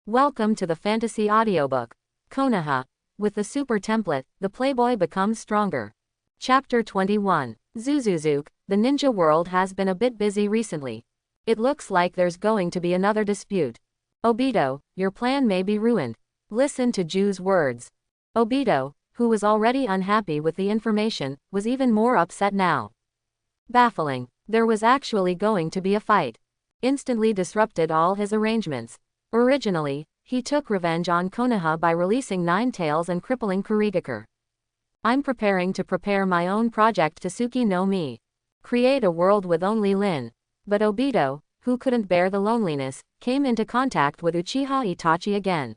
Welcome to the fantasy audiobook, Konaha. With the super template, the Playboy becomes stronger. Chapter 21. Zuzuzuke, the ninja world has been a bit busy recently. It looks like there's going to be another dispute. Obito, your plan may be ruined. Listen to Ju's words. Obito, who was already unhappy with the information, was even more upset now. Baffling. There was actually going to be a fight. Instantly disrupted all his arrangements. Originally, he took revenge on Konoha by releasing 9 tails and crippling Kurigakure. I'm preparing to prepare my own project Tsuki no Mi. Create a world with only Lin. But Obito, who couldn't bear the loneliness, came into contact with Uchiha Itachi again.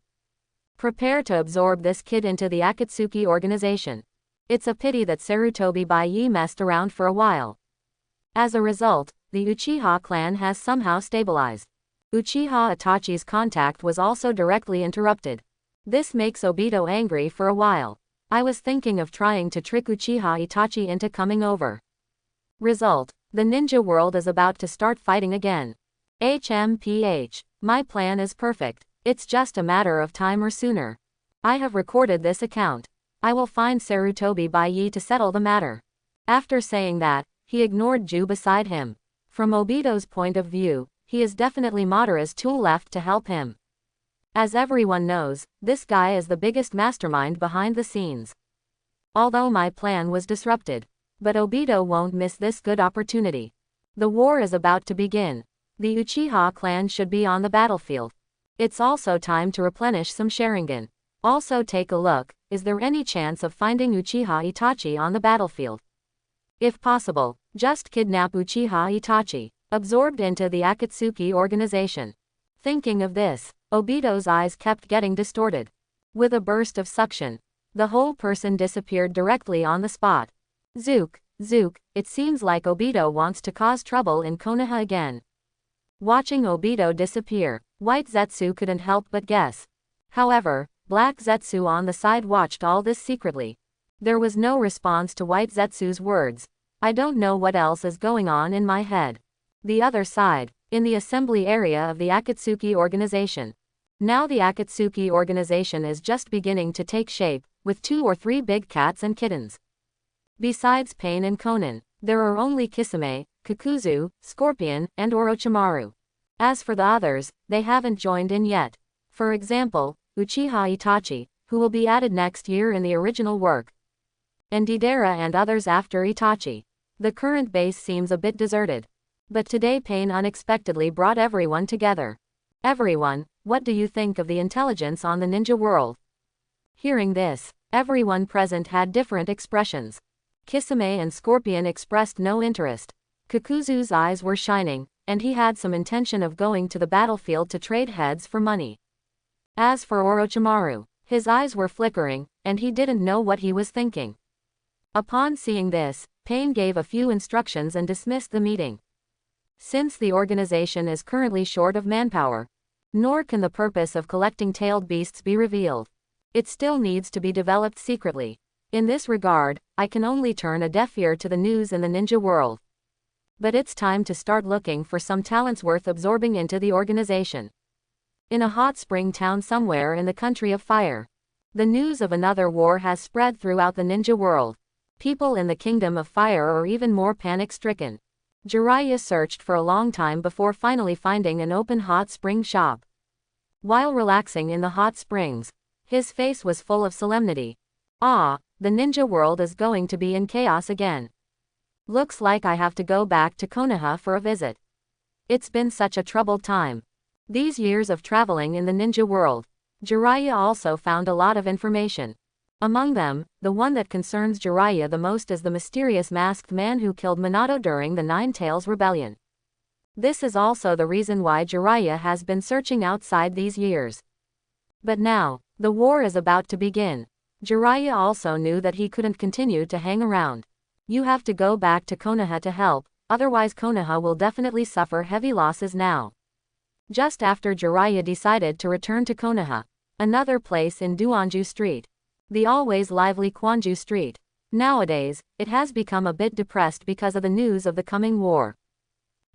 Prepare to absorb this kid into the Akatsuki organization. It's a pity that Sarutobi Bayi messed around for a while. As a result, the Uchiha clan has somehow stabilized. Uchiha Itachi's contact was also directly interrupted. This makes Obito angry for a while. I was thinking of trying to trick Uchiha Itachi into coming over. Result: the ninja world is about to start fighting again. HMPH. My plan is perfect. It's just a matter of time or sooner. I have recorded this account. I will find Sarutobi Bayi to settle the matter. After saying that, he ignored Ju beside him. From Obito's point of view, he is definitely Madara's tool left to help him. As everyone knows, this guy is the biggest mastermind behind the scenes. Although my plan was disrupted, but Obito won't miss this good opportunity. The war is about to begin. The Uchiha clan should be on the battlefield. It's also time to replenish some Sharingan. Also take a look, is there any chance of finding Uchiha Itachi on the battlefield? If possible, just kidnap Uchiha Itachi. Absorbed into the Akatsuki organization. Thinking of this, Obito's eyes kept getting distorted. With a burst of suction, the whole person disappeared directly on the spot. Zook, it seems like Obito wants to cause trouble in Konoha again. Watching Obito disappear, White Zetsu couldn't help but guess. However, Black Zetsu on the side watched all this secretly. There was no response to White Zetsu's words. I don't know what else is going on in my head. The other side, in the assembly area of the Akatsuki organization. Now the Akatsuki organization is just beginning to take shape, with 2 or 3 big cats and kittens. Besides Pain and Konan, there are only Kisame, Kakuzu, Scorpion, and Orochimaru. As for the others, they haven't joined in yet. For example, Uchiha Itachi, who will be added next year in the original work. And Deidara and others after Itachi. The current base seems a bit deserted. But today Pain unexpectedly brought everyone together. Everyone, what do you think of the intelligence on the ninja world? Hearing this, everyone present had different expressions. Kisame and Scorpion expressed no interest. Kakuzu's eyes were shining, and he had some intention of going to the battlefield to trade heads for money. As for Orochimaru, his eyes were flickering, and he didn't know what he was thinking. Upon seeing this, Pain gave a few instructions and dismissed the meeting. Since the organization is currently short of manpower, nor can the purpose of collecting tailed beasts be revealed. It still needs to be developed secretly. In this regard, I can only turn a deaf ear to the news in the ninja world. But it's time to start looking for some talents worth absorbing into the organization. In a hot spring town somewhere in the country of fire, the news of another war has spread throughout the ninja world. People in the kingdom of fire are even more panic-stricken. Jiraiya searched for a long time before finally finding an open hot spring shop. While relaxing in the hot springs, his face was full of solemnity. Ah, the ninja world is going to be in chaos again. Looks like I have to go back to Konoha for a visit. It's been such a troubled time. These years of traveling in the ninja world, Jiraiya also found a lot of information. Among them, the one that concerns Jiraiya the most is the mysterious masked man who killed Minato during the Nine Tails Rebellion. This is also the reason why Jiraiya has been searching outside these years. But now, the war is about to begin. Jiraiya also knew that he couldn't continue to hang around. You have to go back to Konoha to help, otherwise Konoha will definitely suffer heavy losses now. Just after Jiraiya decided to return to Konoha, another place in Duanju Street. The always lively Kwanju Street. Nowadays, it has become a bit depressed because of the news of the coming war.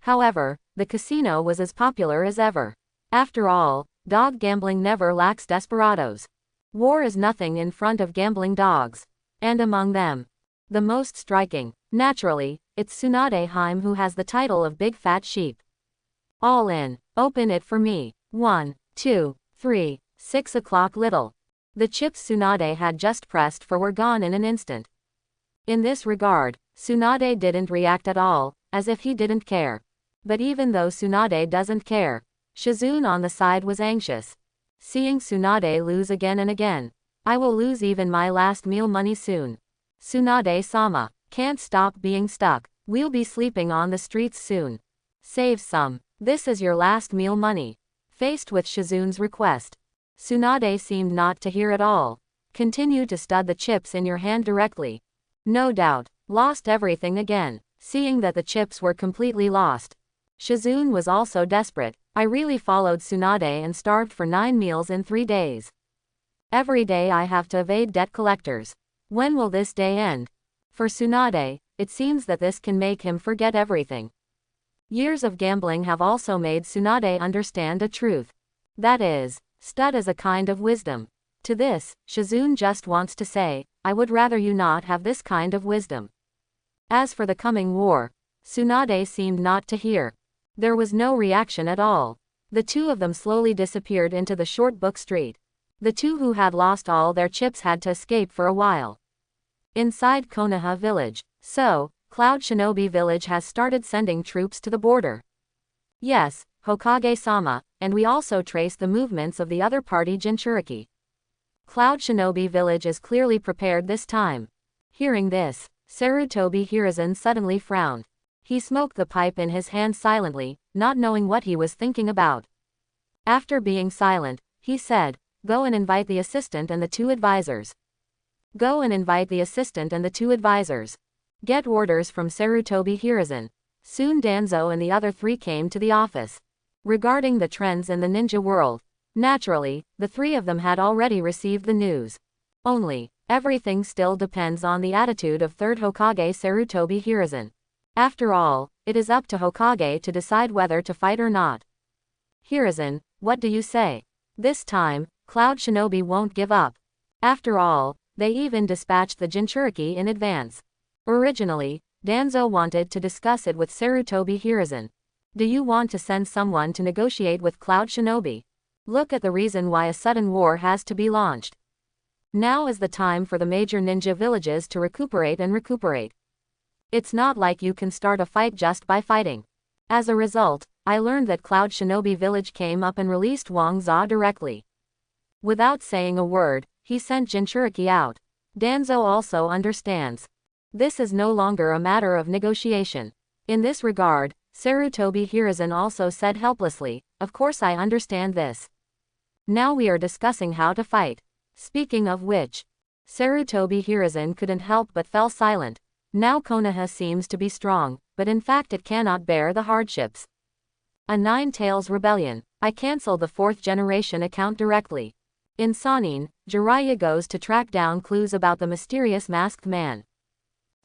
However, the casino was as popular as ever. After all, Dog gambling never lacks desperados. War is nothing in front of gambling dogs. And among them, the most striking, naturally, it's Tsunade Haim who has the title of Big Fat Sheep. All in, open it for me. 1, 2, 3, 6 o'clock little. The chips Tsunade had just pressed for were gone in an instant. In this regard, Tsunade didn't react at all, as if he didn't care. But even though Tsunade doesn't care, Shizune on the side was anxious. Seeing Tsunade lose again and again. I will lose even my last meal money soon. Tsunade-sama, can't stop being stuck. We'll be sleeping on the streets soon. Save some. This is your last meal money. Faced with Shizune's request, Tsunade seemed not to hear at all. Continue to stud the chips in your hand directly. No doubt, lost everything again. Seeing that the chips were completely lost, Shizune was also desperate. I really followed Tsunade and starved for 9 meals in 3 days. Every day I have to evade debt collectors. When will this day end? For Tsunade, it seems that this can make him forget everything. Years of gambling have also made Tsunade understand a truth. That is, stud is a kind of wisdom. To this, Shizune just wants to say, I would rather you not have this kind of wisdom. As for the coming war, Tsunade seemed not to hear. There was no reaction at all. The two of them slowly disappeared into the short book street. The two who had lost all their chips had to escape for a while. Inside Konoha village. So, Cloud Shinobi village has started sending troops to the border. Yes, Hokage-sama, and we also trace the movements of the other party Jinchuriki. Cloud Shinobi village is clearly prepared this time. Hearing this, Sarutobi Hiruzen suddenly frowned. He smoked the pipe in his hand silently, not knowing what he was thinking about. After being silent, he said, go and invite the assistant and the 2 advisors. Go and invite the assistant and the 2 advisors. Get orders from Sarutobi Hiruzen. Soon Danzo and the other 3 came to the office. Regarding the trends in the ninja world, naturally, the 3 of them had already received the news. Only, everything still depends on the attitude of 3rd Hokage Sarutobi Hiruzen. After all, it is up to Hokage to decide whether to fight or not. Hiruzen, what do you say? This time, Cloud Shinobi won't give up. After all, they even dispatched the Jinchuriki in advance. Originally, Danzo wanted to discuss it with Sarutobi Hiruzen. Do you want to send someone to negotiate with Cloud Shinobi? Look at the reason why a sudden war has to be launched. Now is the time for the major ninja villages to recuperate and recuperate. It's not like you can start a fight just by fighting. As a result, I learned that Cloud Shinobi village came up and released Wang Za directly. Without saying a word, he sent Jinchuriki out. Danzo also understands. This is no longer a matter of negotiation. In this regard, Sarutobi Hiruzen also said helplessly, of course I understand this. Now we are discussing how to fight. Speaking of which, Sarutobi Hiruzen couldn't help but fell silent. Now Konoha seems to be strong, but in fact it cannot bear the hardships. A 9 Tails rebellion. I cancel the 4th generation account directly. In Sanin, Jiraiya goes to track down clues about the mysterious masked man.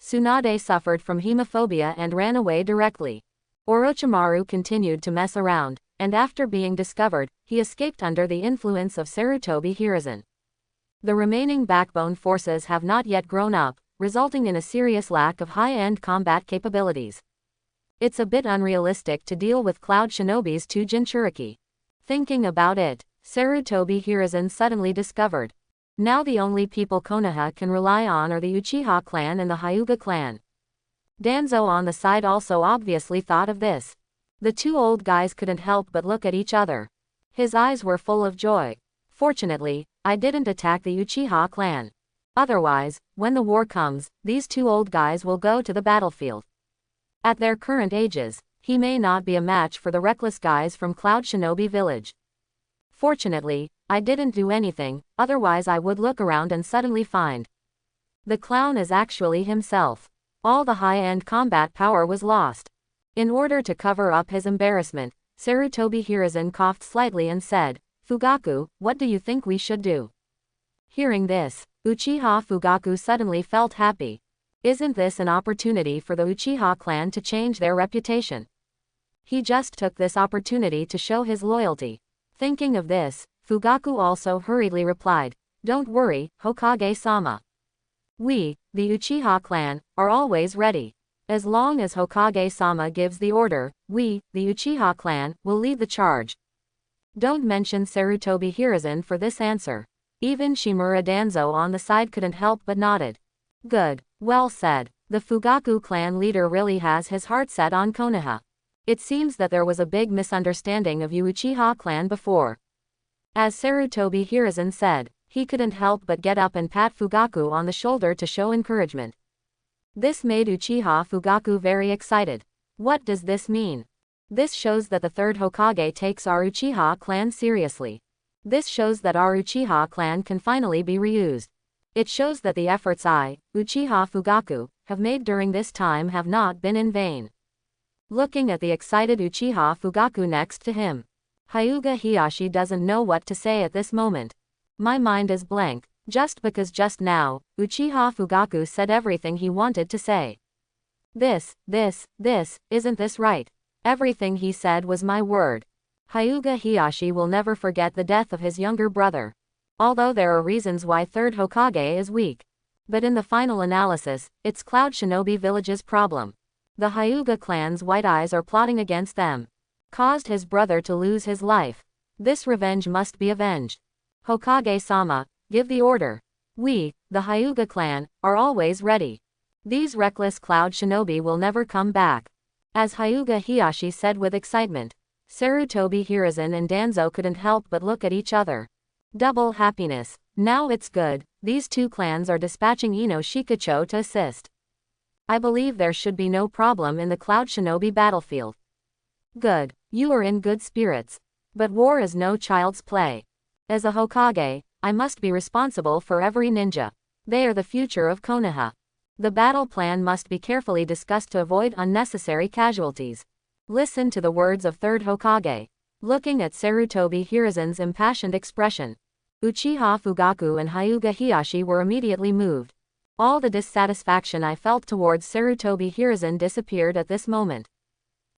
Tsunade suffered from hemophobia and ran away directly. Orochimaru continued to mess around, and after being discovered, he escaped under the influence of Sarutobi Hiruzen. The remaining backbone forces have not yet grown up, resulting in a serious lack of high-end combat capabilities. It's a bit unrealistic to deal with Cloud Shinobi's 2 Jinchuriki. Thinking about it, Sarutobi Hiruzen suddenly discovered. Now the only people Konoha can rely on are the Uchiha clan and the Hyuga clan. Danzo on the side also obviously thought of this. The 2 old guys couldn't help but look at each other. His eyes were full of joy. Fortunately, I didn't attack the Uchiha clan. Otherwise, when the war comes, these 2 old guys will go to the battlefield. At their current ages, he may not be a match for the reckless guys from Cloud Shinobi village. Fortunately, I didn't do anything, otherwise I would look around and suddenly find the clown is actually himself. All the high-end combat power was lost. In order to cover up his embarrassment, Sarutobi Hiruzen coughed slightly and said, Fugaku, what do you think we should do? Hearing this, Uchiha Fugaku suddenly felt happy. Isn't this an opportunity for the Uchiha clan to change their reputation? He just took this opportunity to show his loyalty. Thinking of this, Fugaku also hurriedly replied, "Don't worry, Hokage-sama. We, the Uchiha clan, are always ready. As long as Hokage-sama gives the order, we, the Uchiha clan, will lead the charge." Don't mention Sarutobi Hiruzen for this answer. Even Shimura Danzo on the side couldn't help but nodded. Good. Well said. The Fugaku clan leader really has his heart set on Konoha. It seems that there was a big misunderstanding of Uchiha clan before. As Sarutobi Hiruzen said, he couldn't help but get up and pat Fugaku on the shoulder to show encouragement. This made Uchiha Fugaku very excited. What does this mean? This shows that the third Hokage takes our Uchiha clan seriously. This shows that our Uchiha clan can finally be reused. It shows that the efforts I, Uchiha Fugaku, have made during this time have not been in vain. Looking at the excited Uchiha Fugaku next to him, Hyuga Hiyashi doesn't know what to say at this moment. My mind is blank, just because just now, Uchiha Fugaku said everything he wanted to say. This, isn't this right? Everything he said was my word. Hyuga Hiyashi will never forget the death of his younger brother. Although there are reasons why third Hokage is weak. But in the final analysis, it's Cloud Shinobi Village's problem. The Hyuga clan's white eyes are plotting against them. Caused his brother to lose his life. This revenge must be avenged. Hokage-sama, give the order. We, the Hyuga clan, are always ready. These reckless Cloud Shinobi will never come back. As Hyuga Hiyashi said with excitement, Sarutobi Hiruzen and Danzo couldn't help but look at each other. Double happiness. Now it's good, these two clans are dispatching Ino Shikacho to assist. I believe there should be no problem in the Cloud Shinobi battlefield. Good. You are in good spirits. But war is no child's play. As a Hokage, I must be responsible for every ninja. They are the future of Konoha. The battle plan must be carefully discussed to avoid unnecessary casualties. Listen to the words of third Hokage. Looking at Sarutobi Hiruzen's impassioned expression, Uchiha Fugaku and Hyuga Hiyashi were immediately moved. All the dissatisfaction I felt towards Sarutobi Hiruzen disappeared at this moment.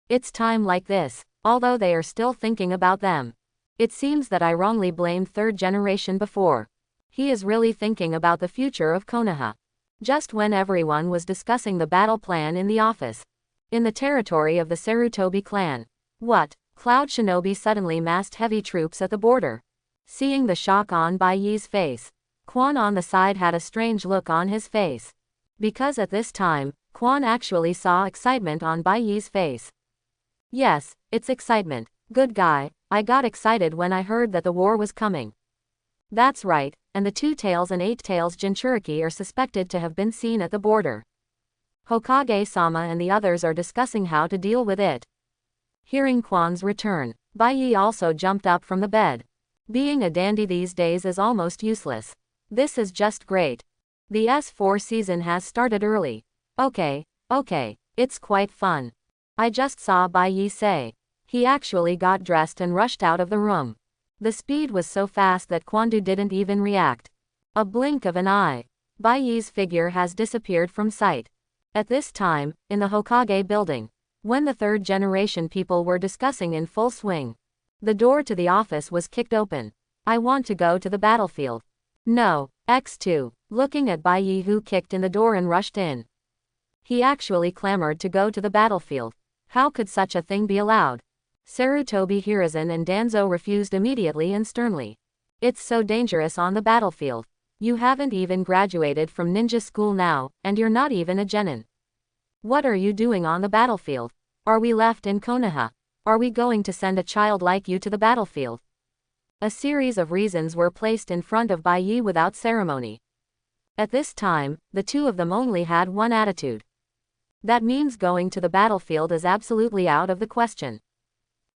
It's time like this, although they are still thinking about them. It seems that I wrongly blamed third generation before. He is really thinking about the future of Konoha. Just when everyone was discussing the battle plan in the office. In the territory of the Sarutobi clan. What? Cloud Shinobi suddenly massed heavy troops at the border. Seeing the shock on Bayi's face, Quan on the side had a strange look on his face. Because at this time, Quan actually saw excitement on Bayi's face. Yes, it's excitement. Good guy, I got excited when I heard that the war was coming. That's right, and the Two Tails and Eight Tails Jinchuriki are suspected to have been seen at the border. Hokage-sama and the others are discussing how to deal with it. Hearing Quan's return, Bayi also jumped up from the bed. Being a dandy these days is almost useless. This is just great. The S4 season has started early. Okay, it's quite fun. I just saw Bayi say. He actually got dressed and rushed out of the room. The speed was so fast that Kwandu didn't even react. A blink of an eye. Bayi's figure has disappeared from sight. At this time, in the Hokage building, when the third generation people were discussing in full swing, the door to the office was kicked open. I want to go to the battlefield. No, X2, looking at Bayi who kicked in the door and rushed in. He actually clamored to go to the battlefield. How could such a thing be allowed? Sarutobi Hiruzen and Danzo refused immediately and sternly. It's so dangerous on the battlefield. You haven't even graduated from ninja school now, and you're not even a genin. What are you doing on the battlefield? Are we left in Konoha? Are we going to send a child like you to the battlefield? A series of reasons were placed in front of Bayi without ceremony. At this time, the two of them only had one attitude. That means going to the battlefield is absolutely out of the question.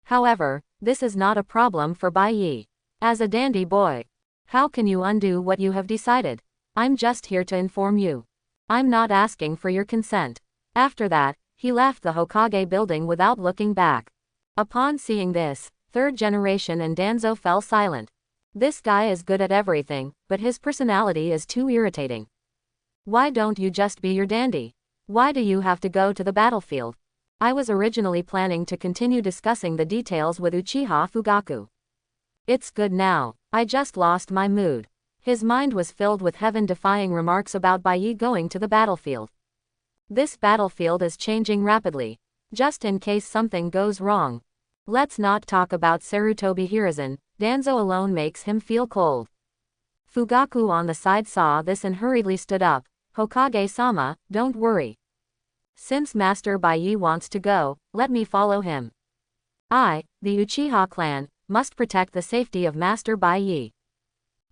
However, this is not a problem for Bayi. As a dandy boy, how can you undo what you have decided? I'm just here to inform you. I'm not asking for your consent. After that, he left the Hokage building without looking back. Upon seeing this, third generation and Danzo fell silent. This guy is good at everything, but his personality is too irritating. Why don't you just be your dandy? Why do you have to go to the battlefield? I was originally planning to continue discussing the details with Uchiha Fugaku. It's good now. I just lost my mood. His mind was filled with heaven-defying remarks about Bayi going to the battlefield. This battlefield is changing rapidly. Just in case something goes wrong. Let's not talk about Sarutobi Hiruzen, Danzo alone makes him feel cold. Fugaku on the side saw this and hurriedly stood up. Hokage-sama, don't worry. Since Master Bayi wants to go, let me follow him. I, the Uchiha clan, must protect the safety of Master Bayi.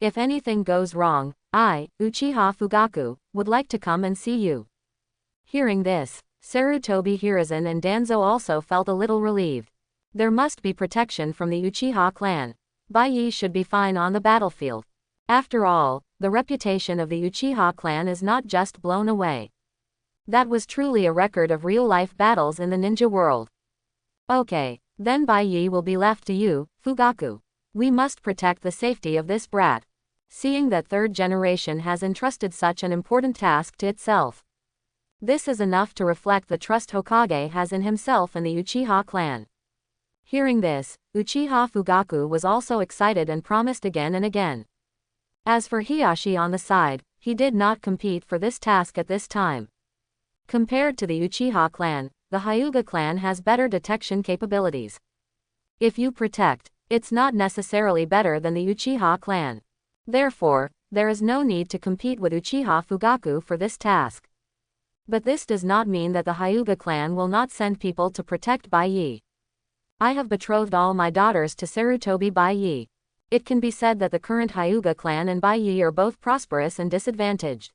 If anything goes wrong, I, Uchiha Fugaku, would like to come and see you. Hearing this, Sarutobi Hiruzen and Danzo also felt a little relieved. There must be protection from the Uchiha clan. Bayi should be fine on the battlefield. After all, the reputation of the Uchiha clan is not just blown away. That was truly a record of real-life battles in the ninja world. Okay, then Bayi will be left to you, Fugaku. We must protect the safety of this brat. Seeing that third generation has entrusted such an important task to itself. This is enough to reflect the trust Hokage has in himself and the Uchiha clan. Hearing this, Uchiha Fugaku was also excited and promised again and again. As for Hiyashi on the side, he did not compete for this task at this time. Compared to the Uchiha clan, the Hyuga clan has better detection capabilities. If you protect, it's not necessarily better than the Uchiha clan. Therefore, there is no need to compete with Uchiha Fugaku for this task. But this does not mean that the Hyuga clan will not send people to protect Bayi. I have betrothed all my daughters to Sarutobi Bayi. It can be said that the current Hyuga clan and Bayi are both prosperous and disadvantaged.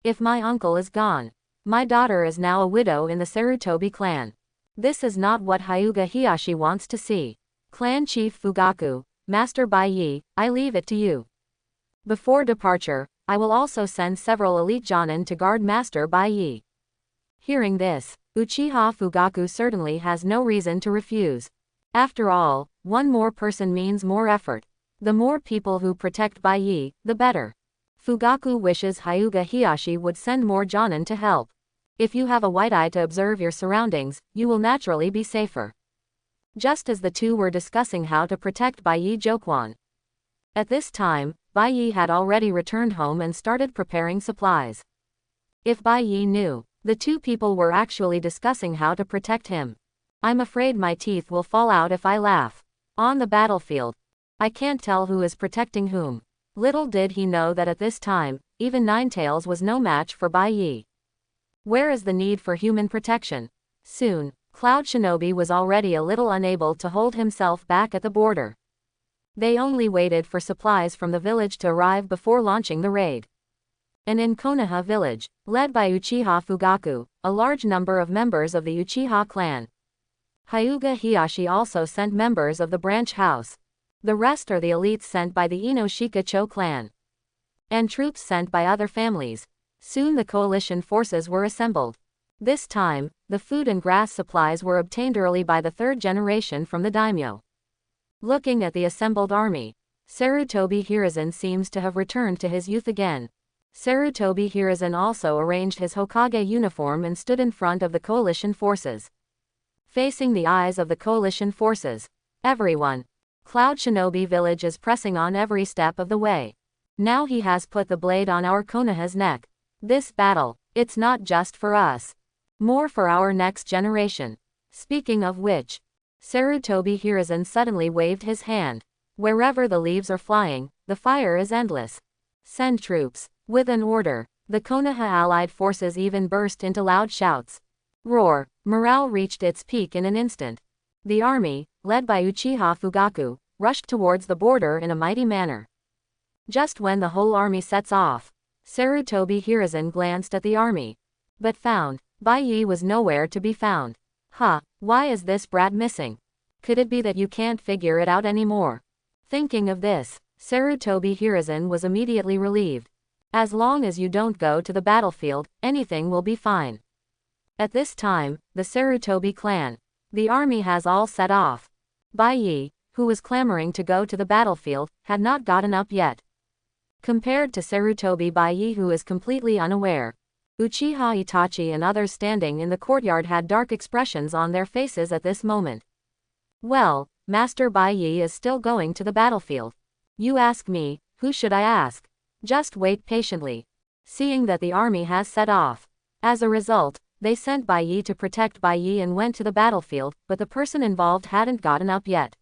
If my uncle is gone, my daughter is now a widow in the Sarutobi clan. This is not what Hyuga Hiyashi wants to see. Clan Chief Fugaku, Master Bayi, I leave it to you. Before departure, I will also send several elite jonin to guard Master Bayi. Hearing this, Uchiha Fugaku certainly has no reason to refuse. After all, one more person means more effort. The more people who protect Bayi, the better. Fugaku wishes Hyuga Hiyashi would send more jonin to help. If you have a white eye to observe your surroundings, you will naturally be safer. Just as the two were discussing how to protect Bayi Jokwan. At this time, Bayi had already returned home and started preparing supplies. If Bayi knew, the two people were actually discussing how to protect him. I'm afraid my teeth will fall out if I laugh. On the battlefield, I can't tell who is protecting whom. Little did he know that at this time, even Ninetales was no match for Bayi. Where is the need for human protection? Soon, Cloud Shinobi was already a little unable to hold himself back at the border. They only waited for supplies from the village to arrive before launching the raid. And in Konoha village, led by Uchiha Fugaku, a large number of members of the Uchiha clan. Hyuga Hiyashi also sent members of the branch house. The rest are the elites sent by the Inoshika-cho clan. And troops sent by other families. Soon the coalition forces were assembled. This time, the food and grass supplies were obtained early by the third generation from the daimyo. Looking at the assembled army, Sarutobi Hiruzen seems to have returned to his youth again. Sarutobi Hiruzen also arranged his Hokage uniform and stood in front of the coalition forces. Facing the eyes of the coalition forces, everyone. Cloud Shinobi village is pressing on every step of the way. Now he has put the blade on our Konoha's neck. This battle, it's not just for us. More for our next generation. Speaking of which, Sarutobi Hiruzen suddenly waved his hand. Wherever the leaves are flying, the fire is endless. Send troops. With an order, the Konoha allied forces even burst into loud shouts. Roar. Morale reached its peak in an instant. The army, led by Uchiha Fugaku, rushed towards the border in a mighty manner. Just when the whole army sets off, Sarutobi Hiruzen glanced at the army. But found, Bayi was nowhere to be found. Why is this brat missing? Could it be that you can't figure it out anymore? Thinking of this, Sarutobi Hiruzen was immediately relieved. As long as you don't go to the battlefield, anything will be fine. At this time, the Sarutobi clan, the army has all set off. Bayi, who was clamoring to go to the battlefield, had not gotten up yet. Compared to Sarutobi Bayi, who is completely unaware, Uchiha Itachi and others standing in the courtyard had dark expressions on their faces at this moment. Well, Master Bayi is still going to the battlefield. You ask me, who should I ask? Just wait patiently. Seeing that the army has set off. As a result, they sent Bayi to protect Bayi and went to the battlefield, but the person involved hadn't gotten up yet.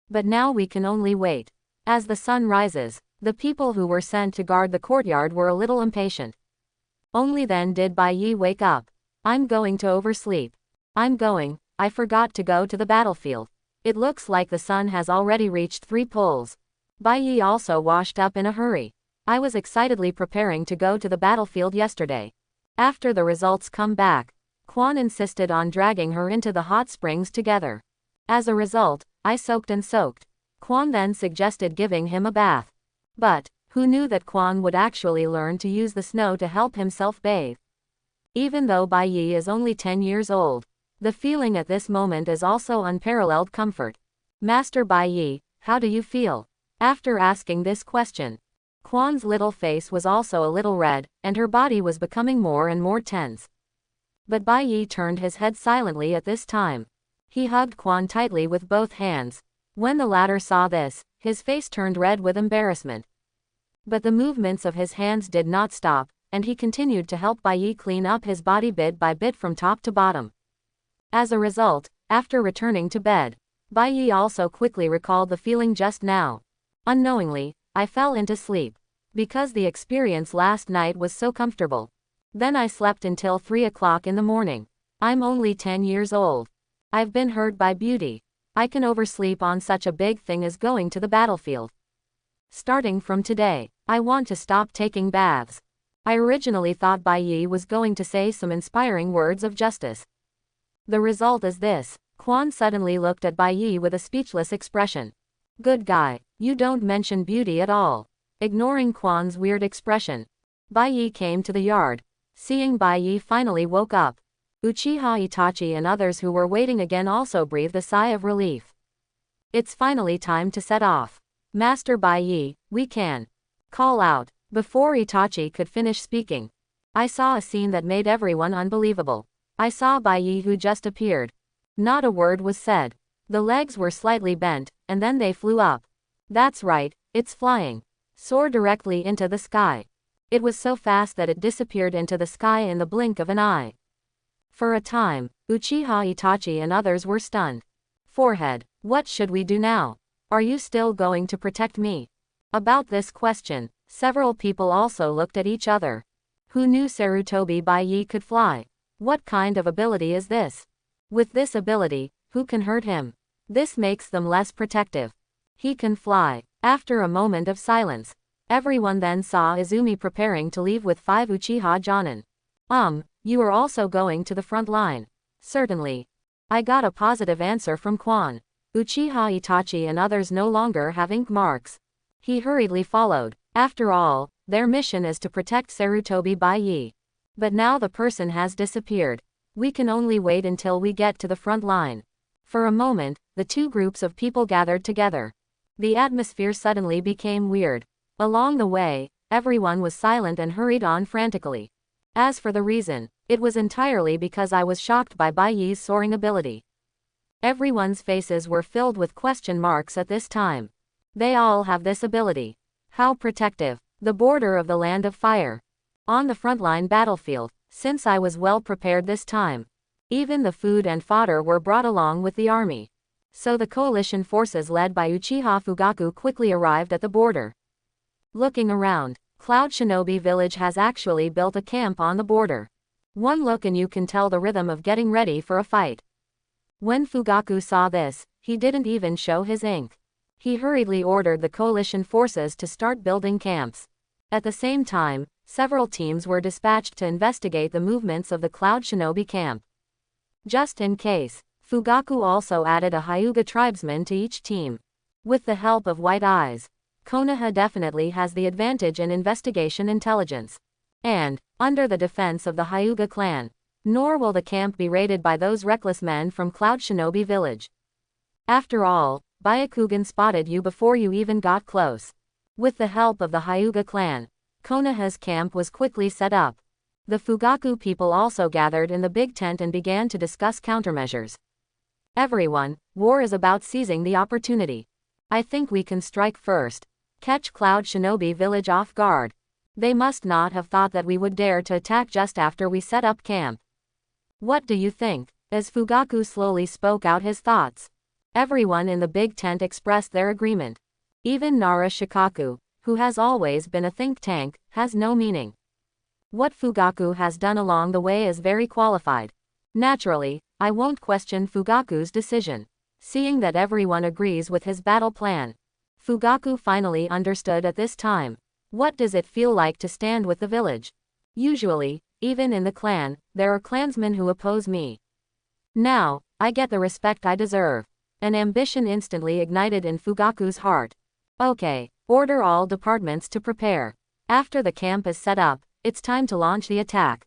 But now we can only wait. As the sun rises, the people who were sent to guard the courtyard were a little impatient. Only then did Bayi wake up. I'm going to oversleep. I forgot to go to the battlefield. It looks like the sun has already reached 3 poles. Bayi also washed up in a hurry. I was excitedly preparing to go to the battlefield yesterday. After the results come back, Quan insisted on dragging her into the hot springs together. As a result, I soaked and soaked. Quan then suggested giving him a bath. But, who knew that Quan would actually learn to use the snow to help himself bathe? Even though Bayi is only 10 years old, the feeling at this moment is also unparalleled comfort. Master Bayi, how do you feel? After asking this question, Quan's little face was also a little red, and her body was becoming more and more tense. But Bayi turned his head silently at this time. He hugged Quan tightly with both hands. When the latter saw this, his face turned red with embarrassment. But the movements of his hands did not stop, and he continued to help Bayi clean up his body bit by bit from top to bottom. As a result, after returning to bed, Bayi also quickly recalled the feeling just now. Unknowingly, I fell into sleep. Because the experience last night was so comfortable. Then I slept until 3 o'clock in the morning. I'm only 10 years old. I've been hurt by beauty. I can oversleep on such a big thing as going to the battlefield. Starting from today, I want to stop taking baths. I originally thought Bayi was going to say some inspiring words of justice. The result is this. Quan suddenly looked at Bayi with a speechless expression. Good guy, you don't mention beauty at all. Ignoring Quan's weird expression, Bayi came to the yard. Seeing Bayi finally woke up, Uchiha Itachi and others who were waiting again also breathed a sigh of relief. It's finally time to set off. Master Bayi, we can call out. Before Itachi could finish speaking, I saw a scene that made everyone unbelievable. I saw Bayi who just appeared. Not a word was said. The legs were slightly bent, and then they flew up. That's right, it's flying. Soar directly into the sky. It was so fast that it disappeared into the sky in the blink of an eye. For a time, Uchiha Itachi and others were stunned. Forehead, what should we do now? Are you still going to protect me? About this question, several people also looked at each other. Who knew Sarutobi Bayi could fly? What kind of ability is this? With this ability, who can hurt him? This makes them less protective. He can fly. After a moment of silence, everyone then saw Izumi preparing to leave with 5 Uchiha Jonin. You are also going to the front line. Certainly. I got a positive answer from Quan. Uchiha Itachi and others no longer have ink marks. He hurriedly followed. After all, their mission is to protect Sarutobi Bayi. But now the person has disappeared. We can only wait until we get to the front line. For a moment, the two groups of people gathered together. The atmosphere suddenly became weird. Along the way, everyone was silent and hurried on frantically. As for the reason, it was entirely because I was shocked by Bayi's soaring ability. Everyone's faces were filled with question marks at this time. They all have this ability. How protective. The border of the land of fire. On the frontline battlefield, since I was well prepared this time. Even the food and fodder were brought along with the army. So the coalition forces led by Uchiha Fugaku quickly arrived at the border. Looking around, Cloud Shinobi Village has actually built a camp on the border. One look and you can tell the rhythm of getting ready for a fight. When Fugaku saw this, he didn't even show his ink. He hurriedly ordered the coalition forces to start building camps. At the same time, several teams were dispatched to investigate the movements of the Cloud Shinobi camp. Just in case, Fugaku also added a Hyuga tribesman to each team. With the help of White Eyes, Konoha definitely has the advantage in investigation intelligence. And, under the defense of the Hyuga clan, nor will the camp be raided by those reckless men from Cloud Shinobi Village. After all, Byakugan spotted you before you even got close. With the help of the Hyuga clan, Konoha's camp was quickly set up. The Fugaku people also gathered in the big tent and began to discuss countermeasures. Everyone, war is about seizing the opportunity. I think we can strike first. Catch Cloud Shinobi Village off guard. They must not have thought that we would dare to attack just after we set up camp. What do you think? As Fugaku slowly spoke out his thoughts, everyone in the big tent expressed their agreement. Even Nara Shikaku, who has always been a think tank, has no meaning. What Fugaku has done along the way is very qualified. Naturally, I won't question Fugaku's decision. Seeing that everyone agrees with his battle plan, Fugaku finally understood at this time. What does it feel like to stand with the village? Usually, even in the clan, there are clansmen who oppose me. Now, I get the respect I deserve. An ambition instantly ignited in Fugaku's heart. Okay, order all departments to prepare. After the camp is set up, it's time to launch the attack.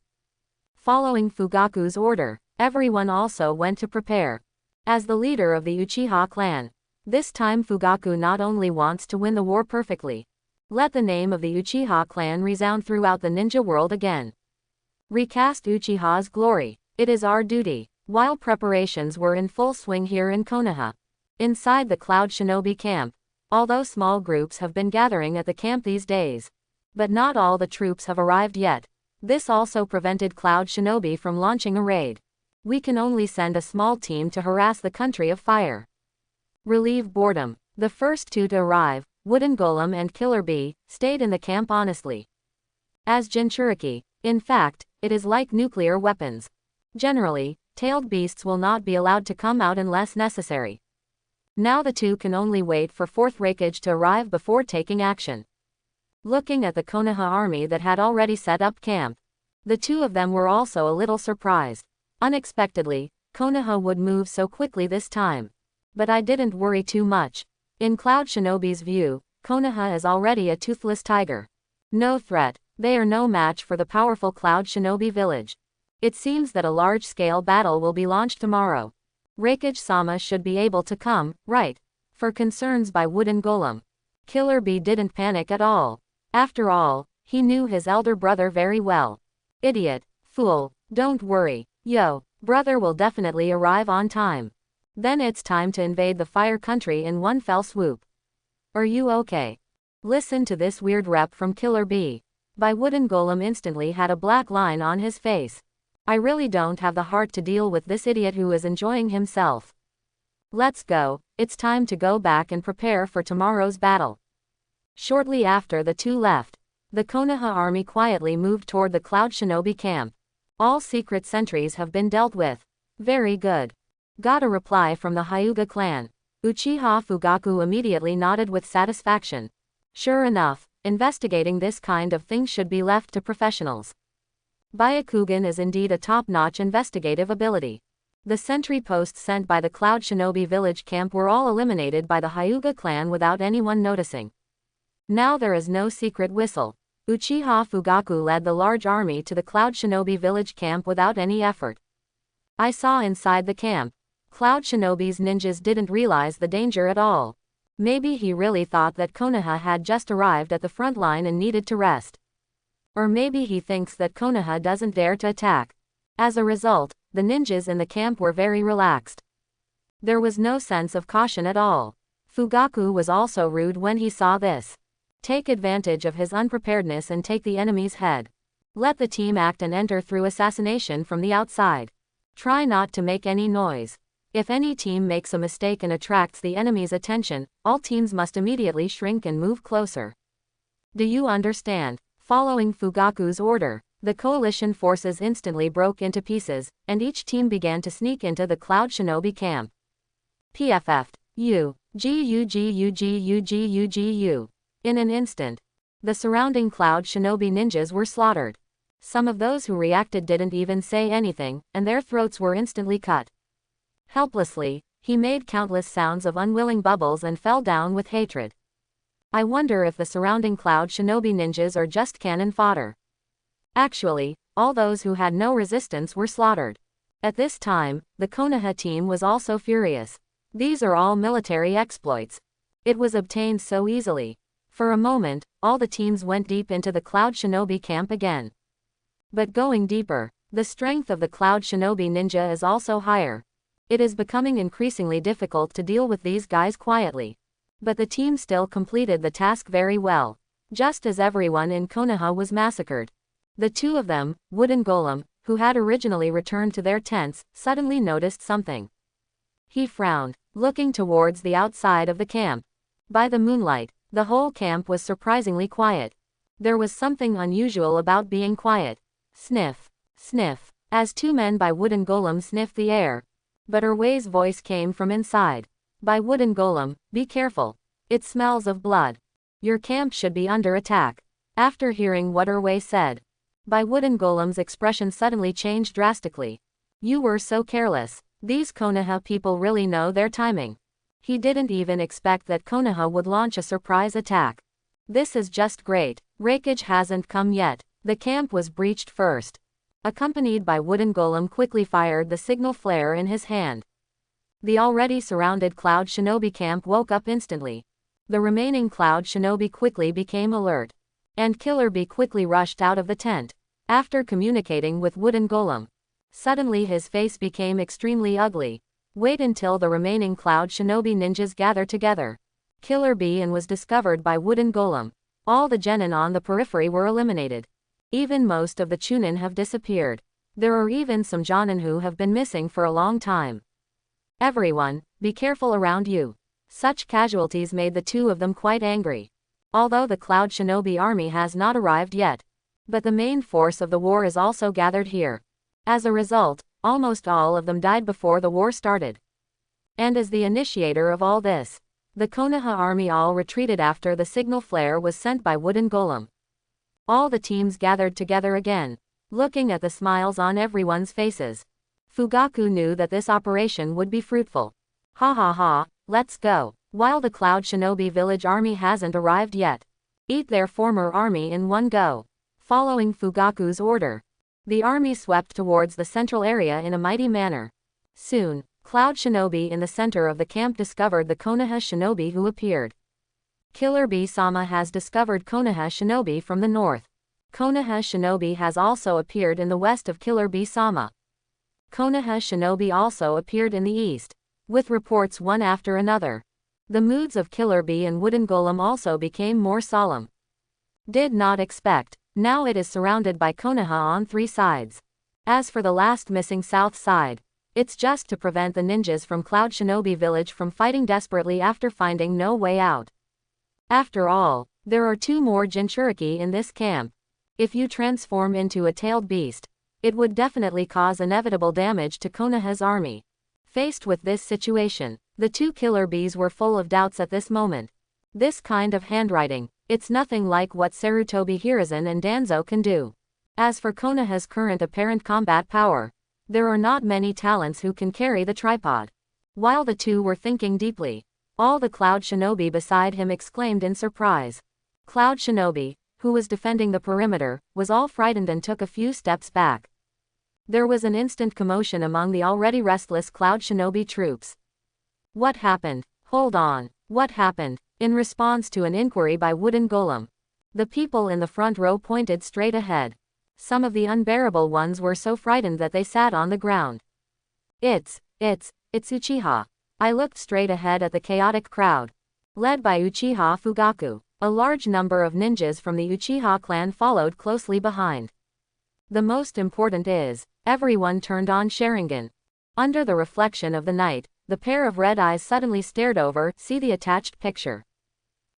Following Fugaku's order, everyone also went to prepare. As the leader of the Uchiha clan, this time Fugaku not only wants to win the war perfectly. Let the name of the Uchiha clan resound throughout the ninja world again. Recast Uchiha's glory. It is our duty. While preparations were in full swing here in Konoha, inside the Cloud Shinobi camp, although small groups have been gathering at the camp these days, but not all the troops have arrived yet. This also prevented Cloud Shinobi from launching a raid. We can only send a small team to harass the country of fire. Relieve boredom. The first two to arrive, Wooden Golem and Killer Bee, stayed in the camp honestly. As Jinchuriki, in fact, it is like nuclear weapons. Generally, tailed beasts will not be allowed to come out unless necessary. Now the two can only wait for fourth Raikage to arrive before taking action. Looking at the Konoha army that had already set up camp, the two of them were also a little surprised. Unexpectedly, Konoha would move so quickly this time. But I didn't worry too much. In Cloud Shinobi's view, Konoha is already a toothless tiger. No threat, they are no match for the powerful Cloud Shinobi village. It seems that a large-scale battle will be launched tomorrow. Raikage-sama should be able to come, right? For concerns by Wooden Golem, Killer Bee didn't panic at all. After all, he knew his elder brother very well. Idiot, fool, don't worry. Yo, brother will definitely arrive on time. Then it's time to invade the fire country in one fell swoop. Are you okay? Listen to this weird rep from Killer Bee. By Wooden Golem instantly had a black line on his face. I really don't have the heart to deal with this idiot who is enjoying himself. Let's go, it's time to go back and prepare for tomorrow's battle. Shortly after the two left, the Konoha army quietly moved toward the Cloud Shinobi camp. All secret sentries have been dealt with. Very good. Got a reply from the Hyuga clan. Uchiha Fugaku immediately nodded with satisfaction. Sure enough, investigating this kind of thing should be left to professionals. Byakugan is indeed a top-notch investigative ability. The sentry posts sent by the Cloud Shinobi village camp were all eliminated by the Hyuga clan without anyone noticing. Now there is no secret whistle. Uchiha Fugaku led the large army to the Cloud Shinobi village camp without any effort. I saw inside the camp. Cloud Shinobi's ninjas didn't realize the danger at all. Maybe he really thought that Konoha had just arrived at the front line and needed to rest. Or maybe he thinks that Konoha doesn't dare to attack. As a result, the ninjas in the camp were very relaxed. There was no sense of caution at all. Fugaku was also rude when he saw this. Take advantage of his unpreparedness and take the enemy's head. Let the team act and enter through assassination from the outside. Try not to make any noise. If any team makes a mistake and attracts the enemy's attention, all teams must immediately shrink and move closer. Do you understand? Following Fugaku's order, the coalition forces instantly broke into pieces, and each team began to sneak into the Cloud Shinobi camp. PFF'd. G-U-G-U-G-U-G-U-G-U. In an instant, the surrounding Cloud Shinobi ninjas were slaughtered. Some of those who reacted didn't even say anything, and their throats were instantly cut. Helplessly, he made countless sounds of unwilling bubbles and fell down with hatred. I wonder if the surrounding Cloud Shinobi ninjas are just cannon fodder. Actually, all those who had no resistance were slaughtered. At this time, the Konoha team was also furious. These are all military exploits. It was obtained so easily. For a moment, all the teams went deep into the Cloud Shinobi camp again. But going deeper, the strength of the Cloud Shinobi ninja is also higher. It is becoming increasingly difficult to deal with these guys quietly. But the team still completed the task very well. Just as everyone in Konoha was massacred. The two of them, Wooden Golem, who had originally returned to their tents, suddenly noticed something. He frowned, looking towards the outside of the camp. By the moonlight, the whole camp was surprisingly quiet. There was something unusual about being quiet. Sniff, sniff, as two men by Wooden Golem sniffed the air. But Erway's voice came from inside. By Wooden Golem, be careful. It smells of blood. Your camp should be under attack. After hearing what Erway said, By Wooden Golem's expression suddenly changed drastically. You were so careless. These Konoha people really know their timing. He didn't even expect that Konoha would launch a surprise attack. This is just great. Raikage hasn't come yet. The camp was breached first. Accompanied by Wooden Golem quickly fired the signal flare in his hand. The already surrounded Cloud Shinobi camp woke up instantly. The remaining Cloud Shinobi quickly became alert. And Killer Bee quickly rushed out of the tent. After communicating with Wooden Golem, suddenly his face became extremely ugly. Wait until the remaining Cloud Shinobi ninjas gather together. Killer Bee and was discovered by Wooden Golem. All the genin on the periphery were eliminated. Even most of the chunin have disappeared. There are even some jonin who have been missing for a long time. Everyone, be careful around you. Such casualties made the two of them quite angry. Although the Cloud Shinobi army has not arrived yet. But the main force of the war is also gathered here. As a result, almost all of them died before the war started. And as the initiator of all this, the Konoha army all retreated after the signal flare was sent by Wooden Golem. All the teams gathered together again, looking at the smiles on everyone's faces. Fugaku knew that this operation would be fruitful. Ha ha ha, let's go. While the Cloud Shinobi village army hasn't arrived yet, eat their former army in one go. Following Fugaku's order, the army swept towards the central area in a mighty manner. Soon, Cloud Shinobi in the center of the camp discovered the Konoha Shinobi who appeared. Killer Bee-sama has discovered Konoha Shinobi from the north. Konoha Shinobi has also appeared in the west of Killer Bee-sama. Konoha Shinobi also appeared in the east, with reports one after another. The moods of Killer Bee and Wooden Golem also became more solemn. Did not expect. Now it is surrounded by Konoha on three sides. As for the last missing south side, it's just to prevent the ninjas from Cloud Shinobi village from fighting desperately after finding no way out. After all, there are two more Jinchuriki in this camp. If you transform into a tailed beast, it would definitely cause inevitable damage to Konoha's army. Faced with this situation, the two Killer Bees were full of doubts at this moment. This kind of handwriting, it's nothing like what Sarutobi Hiruzen and Danzo can do. As for Konoha's current apparent combat power, there are not many talents who can carry the tripod. While the two were thinking deeply, all the Cloud Shinobi beside him exclaimed in surprise. Cloud Shinobi, who was defending the perimeter, was all frightened and took a few steps back. There was an instant commotion among the already restless Cloud Shinobi troops. What happened? Hold on. What happened? In response to an inquiry by Wooden Golem, the people in the front row pointed straight ahead. Some of the unbearable ones were so frightened that they sat on the ground. It's Uchiha. I looked straight ahead at the chaotic crowd. Led by Uchiha Fugaku, a large number of ninjas from the Uchiha clan followed closely behind. The most important is, everyone turned on Sharingan. Under the reflection of the night, the pair of red eyes suddenly stared over, see the attached picture.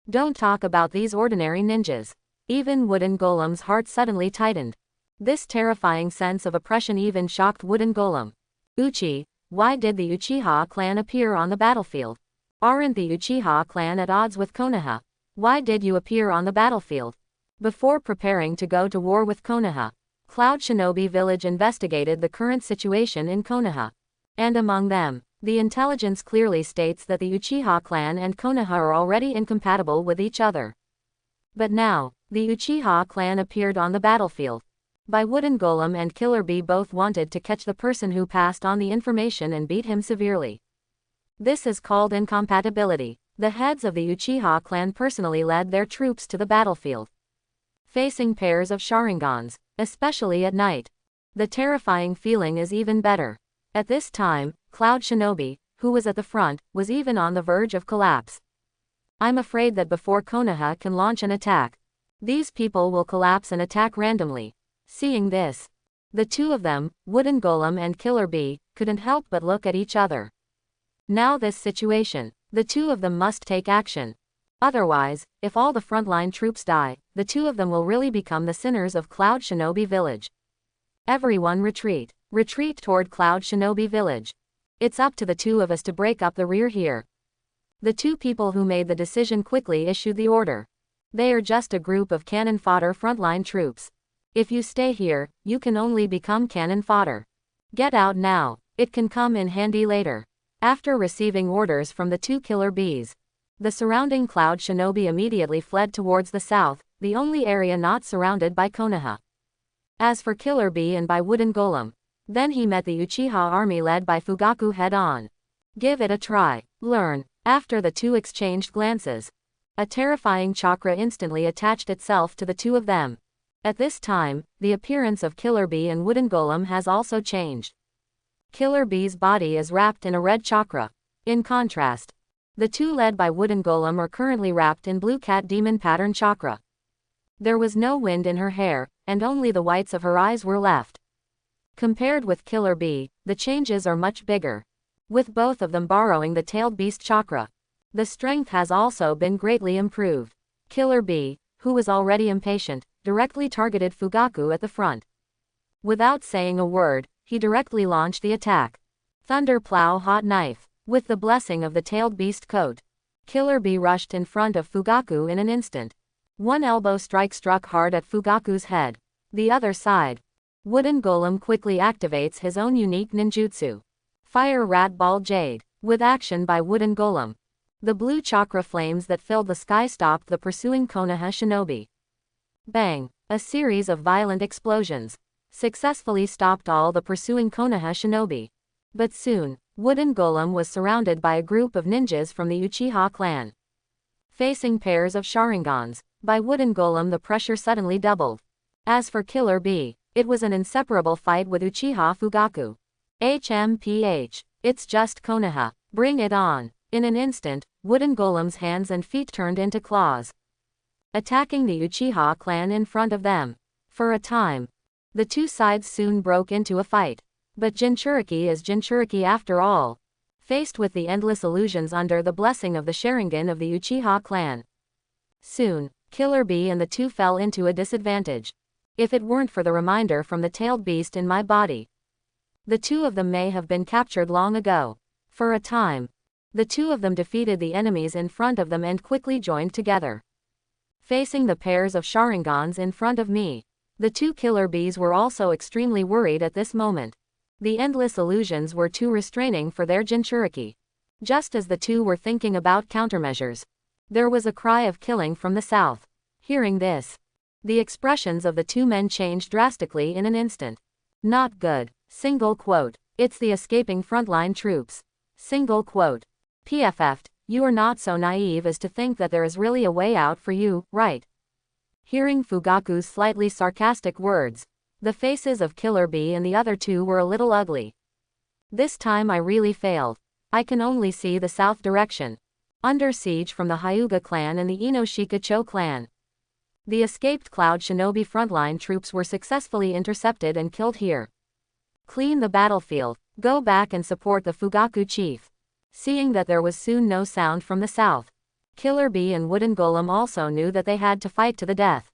Don't talk about these ordinary ninjas. Even Wooden Golem's heart suddenly tightened. This terrifying sense of oppression even shocked Wooden Golem. Uchi, why did the Uchiha clan appear on the battlefield? Aren't the Uchiha clan at odds with Konoha? Why did you appear on the battlefield? Before preparing to go to war with Konoha, Cloud Shinobi Village investigated the current situation in Konoha. And among them, the intelligence clearly states that the Uchiha clan and Konoha are already incompatible with each other. But now, the Uchiha clan appeared on the battlefield. By Wooden Golem and Killer Bee both wanted to catch the person who passed on the information and beat him severely. This is called incompatibility. The heads of the Uchiha clan personally led their troops to the battlefield. Facing pairs of Sharingans, especially at night, the terrifying feeling is even better. At this time, Cloud Shinobi, who was at the front, was even on the verge of collapse. I'm afraid that before Konoha can launch an attack, these people will collapse and attack randomly. Seeing this, the two of them, Wooden Golem and Killer Bee, couldn't help but look at each other. Now this situation, the two of them must take action. Otherwise, if all the frontline troops die, the two of them will really become the sinners of Cloud Shinobi Village. Everyone retreat. Retreat toward Cloud Shinobi Village. It's up to the two of us to break up the rear here. The two people who made the decision quickly issued the order. They are just a group of cannon fodder frontline troops. If you stay here, you can only become cannon fodder. Get out now, it can come in handy later. After receiving orders from the two killer bees, the surrounding Cloud Shinobi immediately fled towards the south, the only area not surrounded by Konoha. As for Killer Bee and by Wooden Golem, then he met the Uchiha army led by Fugaku head-on. Give it a try. Learn. After the two exchanged glances, a terrifying chakra instantly attached itself to the two of them. At this time, the appearance of Killer Bee and Wooden Golem has also changed. Killer Bee's body is wrapped in a red chakra. In contrast, the two led by Wooden Golem are currently wrapped in Blue Cat Demon Pattern chakra. There was no wind in her hair, and only the whites of her eyes were left. Compared with Killer Bee, the changes are much bigger. With both of them borrowing the tailed beast chakra, the strength has also been greatly improved. Killer Bee, who was already impatient, directly targeted Fugaku at the front. Without saying a word, he directly launched the attack. Thunder Plow Hot Knife. With the blessing of the tailed beast coat, Killer Bee rushed in front of Fugaku in an instant. One elbow strike struck hard at Fugaku's head. The other side. Wooden Golem quickly activates his own unique ninjutsu. Fire Rat Ball Jade. With action by Wooden Golem, the blue chakra flames that filled the sky stopped the pursuing Konoha shinobi. Bang! A series of violent explosions successfully stopped all the pursuing Konoha shinobi. But soon, Wooden Golem was surrounded by a group of ninjas from the Uchiha clan. Facing pairs of Sharingans, by Wooden Golem the pressure suddenly doubled. As for Killer Bee, it was an inseparable fight with Uchiha Fugaku. HMPH. It's just Konoha. Bring it on. In an instant, Wooden Golem's hands and feet turned into claws, attacking the Uchiha clan in front of them. For a time, the two sides soon broke into a fight. But Jinchuriki is Jinchuriki after all. Faced with the endless illusions under the blessing of the Sharingan of the Uchiha clan, soon, Killer Bee and the two fell into a disadvantage. If it weren't for the reminder from the tailed beast in my body, the two of them may have been captured long ago. For a time, the two of them defeated the enemies in front of them and quickly joined together. Facing the pairs of Sharingans in front of me, the two Killer Bees were also extremely worried at this moment. The endless illusions were too restraining for their Jinchuriki. Just as the two were thinking about countermeasures, there was a cry of killing from the south. Hearing this, the expressions of the two men changed drastically in an instant. Not good. Single quote. It's the escaping frontline troops. Single quote. PFF'd, you are not so naive as to think that there is really a way out for you, right? Hearing Fugaku's slightly sarcastic words, the faces of Killer Bee and the other two were a little ugly. This time I really failed. I can only see the south direction. Under siege from the Hyuga clan and the Inoshika-cho clan. The escaped Cloud Shinobi frontline troops were successfully intercepted and killed here. Clean the battlefield. Go back and support the Fugaku chief. Seeing that there was soon no sound from the south, Killer Bee and Wooden Golem also knew that they had to fight to the death.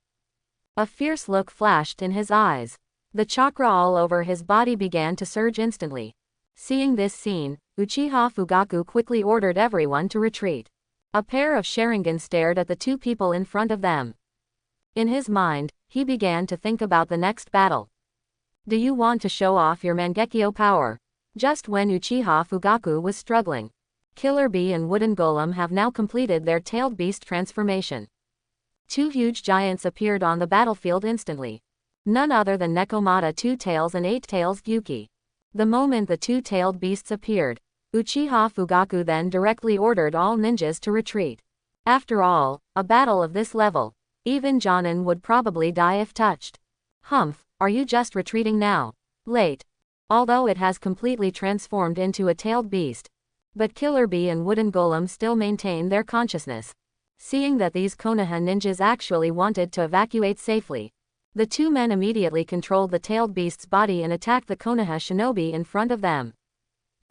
A fierce look flashed in his eyes. The chakra all over his body began to surge instantly. Seeing this scene, Uchiha Fugaku quickly ordered everyone to retreat. A pair of Sharingan stared at the two people in front of them. In his mind, he began to think about the next battle. Do you want to show off your Mangekyo power? Just when Uchiha Fugaku was struggling, Killer Bee and Wooden Golem have now completed their tailed beast transformation. Two huge giants appeared on the battlefield instantly. None other than Nekomata Two Tails and Eight Tails Gyuki. The moment the two-tailed beasts appeared, Uchiha Fugaku then directly ordered all ninjas to retreat. After all, a battle of this level, even Jonin would probably die if touched. Humph, are you just retreating now? Late. although it has completely transformed into a tailed beast. But Killer Bee and Wooden Golem still maintain their consciousness. Seeing that these Konoha ninjas actually wanted to evacuate safely, the two men immediately controlled the tailed beast's body and attacked the Konoha shinobi in front of them.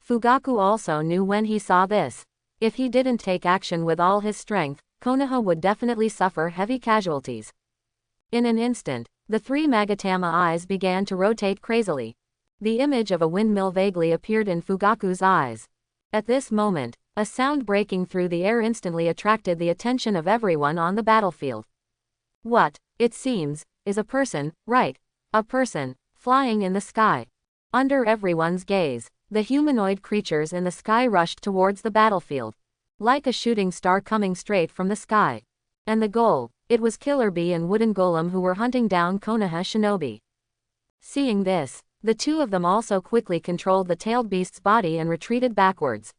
Fugaku also knew when he saw this. If he didn't take action with all his strength, Konoha would definitely suffer heavy casualties. In an instant, the three Magatama eyes began to rotate crazily. The image of a windmill vaguely appeared in Fugaku's eyes. At this moment, a sound breaking through the air instantly attracted the attention of everyone on the battlefield. What, it seems, is a person, right? A person, flying in the sky. Under everyone's gaze, the humanoid creatures in the sky rushed towards the battlefield, like a shooting star coming straight from the sky. And the goal, it was Killer Bee and Wooden Golem who were hunting down Konoha shinobi. Seeing this, the two of them also quickly controlled the tailed beast's body and retreated backwards.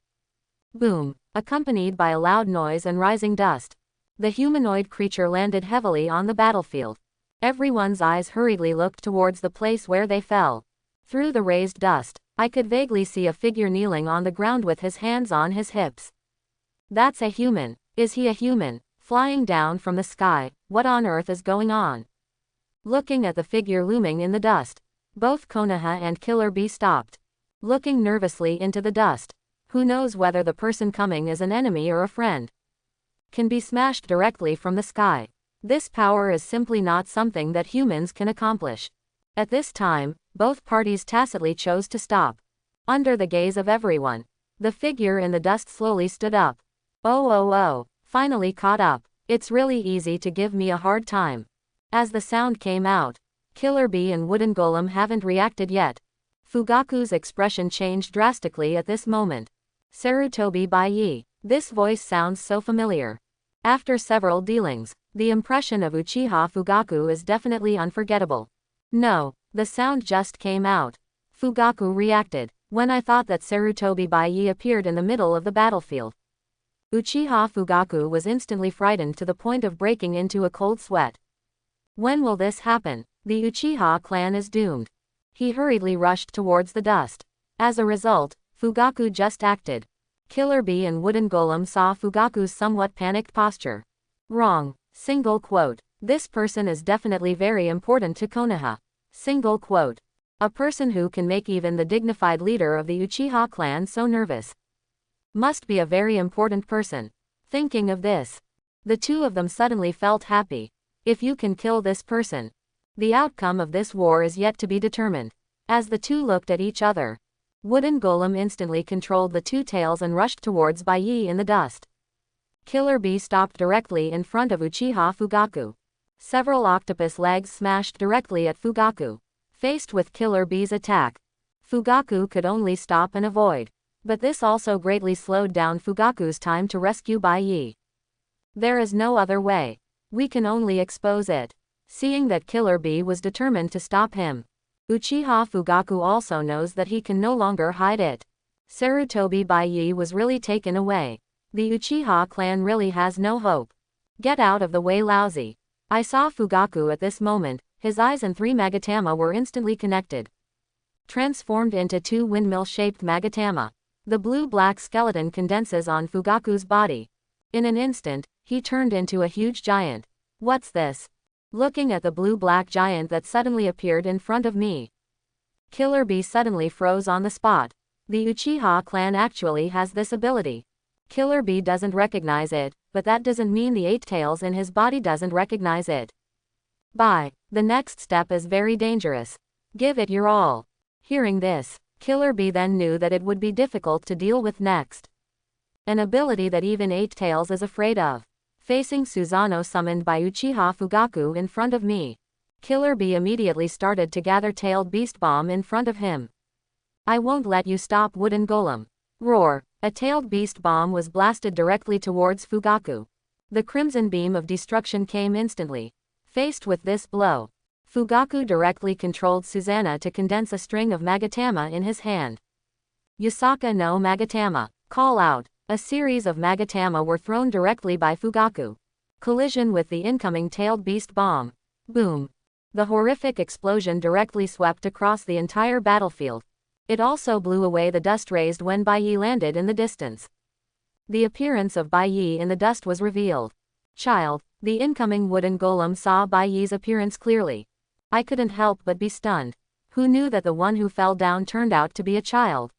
Boom, accompanied by a loud noise and rising dust. The humanoid creature landed heavily on the battlefield. Everyone's eyes hurriedly looked towards the place where they fell. Through the raised dust, I could vaguely see a figure kneeling on the ground with his hands on his hips. That's a human. Is he a human? Flying down from the sky, what on earth is going on? Looking at the figure looming in the dust, both Konoha and Killer Bee stopped, looking nervously into the dust. Who knows whether the person coming is an enemy or a friend? Can be smashed directly from the sky. This power is simply not something that humans can accomplish. At this time, both parties tacitly chose to stop. Under the gaze of everyone, the figure in the dust slowly stood up. Oh, finally caught up. It's really easy to give me a hard time. As the sound came out, Killer Bee and Wooden Golem haven't reacted yet. Fugaku's expression changed drastically at this moment. Sarutobi Bayi. This voice sounds so familiar. After several dealings, the impression of Uchiha Fugaku is definitely unforgettable. No, the sound just came out. Fugaku reacted, when I thought that Sarutobi Bayi appeared in the middle of the battlefield. Uchiha Fugaku was instantly frightened to the point of breaking into a cold sweat. When will this happen? The Uchiha clan is doomed. He hurriedly rushed towards the dust. As a result, Fugaku just acted. Killer Bee and Wooden Golem saw Fugaku's somewhat panicked posture. Wrong. Single quote. This person is definitely very important to Konoha. Single quote. A person who can make even the dignified leader of the Uchiha clan so nervous. Must be a very important person. Thinking of this, the two of them suddenly felt happy. If you can kill this person, the outcome of this war is yet to be determined. As the two looked at each other, Wooden Golem instantly controlled the two tails and rushed towards Bayi in the dust. Killer Bee stopped directly in front of Uchiha Fugaku. Several octopus legs smashed directly at Fugaku. Faced with Killer Bee's attack, Fugaku could only stop and avoid. But this also greatly slowed down Fugaku's time to rescue Bayi. There is no other way. We can only expose it. Seeing that Killer Bee was determined to stop him, Uchiha Fugaku also knows that he can no longer hide it. Sarutobi Bayi was really taken away. The Uchiha clan really has no hope. Get out of the way, lousy. I saw Fugaku at this moment. His eyes and three Magatama were instantly connected, transformed into two windmill-shaped Magatama. The blue-black skeleton condenses on Fugaku's body. In an instant, he turned into a huge giant. What's this? Looking at the blue-black giant that suddenly appeared in front of me, Killer Bee suddenly froze on the spot. The Uchiha clan actually has this ability. Killer Bee doesn't recognize it, but that doesn't mean the 8 tails in his body doesn't recognize it. Bye. The next step is very dangerous. Give it your all. Hearing this, Killer Bee then knew that it would be difficult to deal with next. An ability that even 8 tails is afraid of. Facing Susanoo summoned by Uchiha Fugaku in front of me, Killer Bee immediately started to gather tailed beast bomb in front of him. I won't let you stop, Wooden Golem. Roar. A tailed beast bomb was blasted directly towards Fugaku. The crimson beam of destruction came instantly. Faced with this blow, Fugaku directly controlled Susanoo to condense a string of Magatama in his hand. Yusaka no Magatama. Call out. A series of Magatama were thrown directly by Fugaku. Collision with the incoming tailed beast bomb. Boom. The horrific explosion directly swept across the entire battlefield. It also blew away the dust raised when Bayi landed in the distance. The appearance of Bayi in the dust was revealed. Child, the incoming wooden golem saw Bayi's appearance clearly. I couldn't help but be stunned. Who knew that the one who fell down turned out to be a child?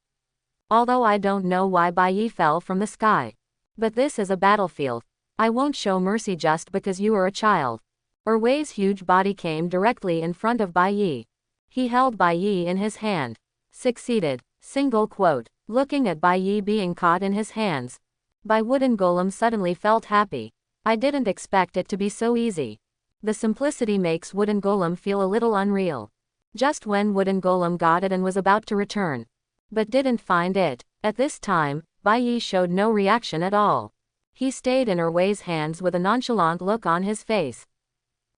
Although I don't know why Bayi fell from the sky. But this is a battlefield. I won't show mercy just because you are a child. Urwei's huge body came directly in front of Bayi. He held Bayi in his hand. Succeeded. Single quote. Looking at Bayi being caught in his hands, wooden golem suddenly felt happy. I didn't expect it to be so easy. The simplicity makes wooden golem feel a little unreal. Just when wooden golem got it and was about to return, but didn't find it. At this time, Bayi showed no reaction at all. He stayed in Urwei's hands with a nonchalant look on his face.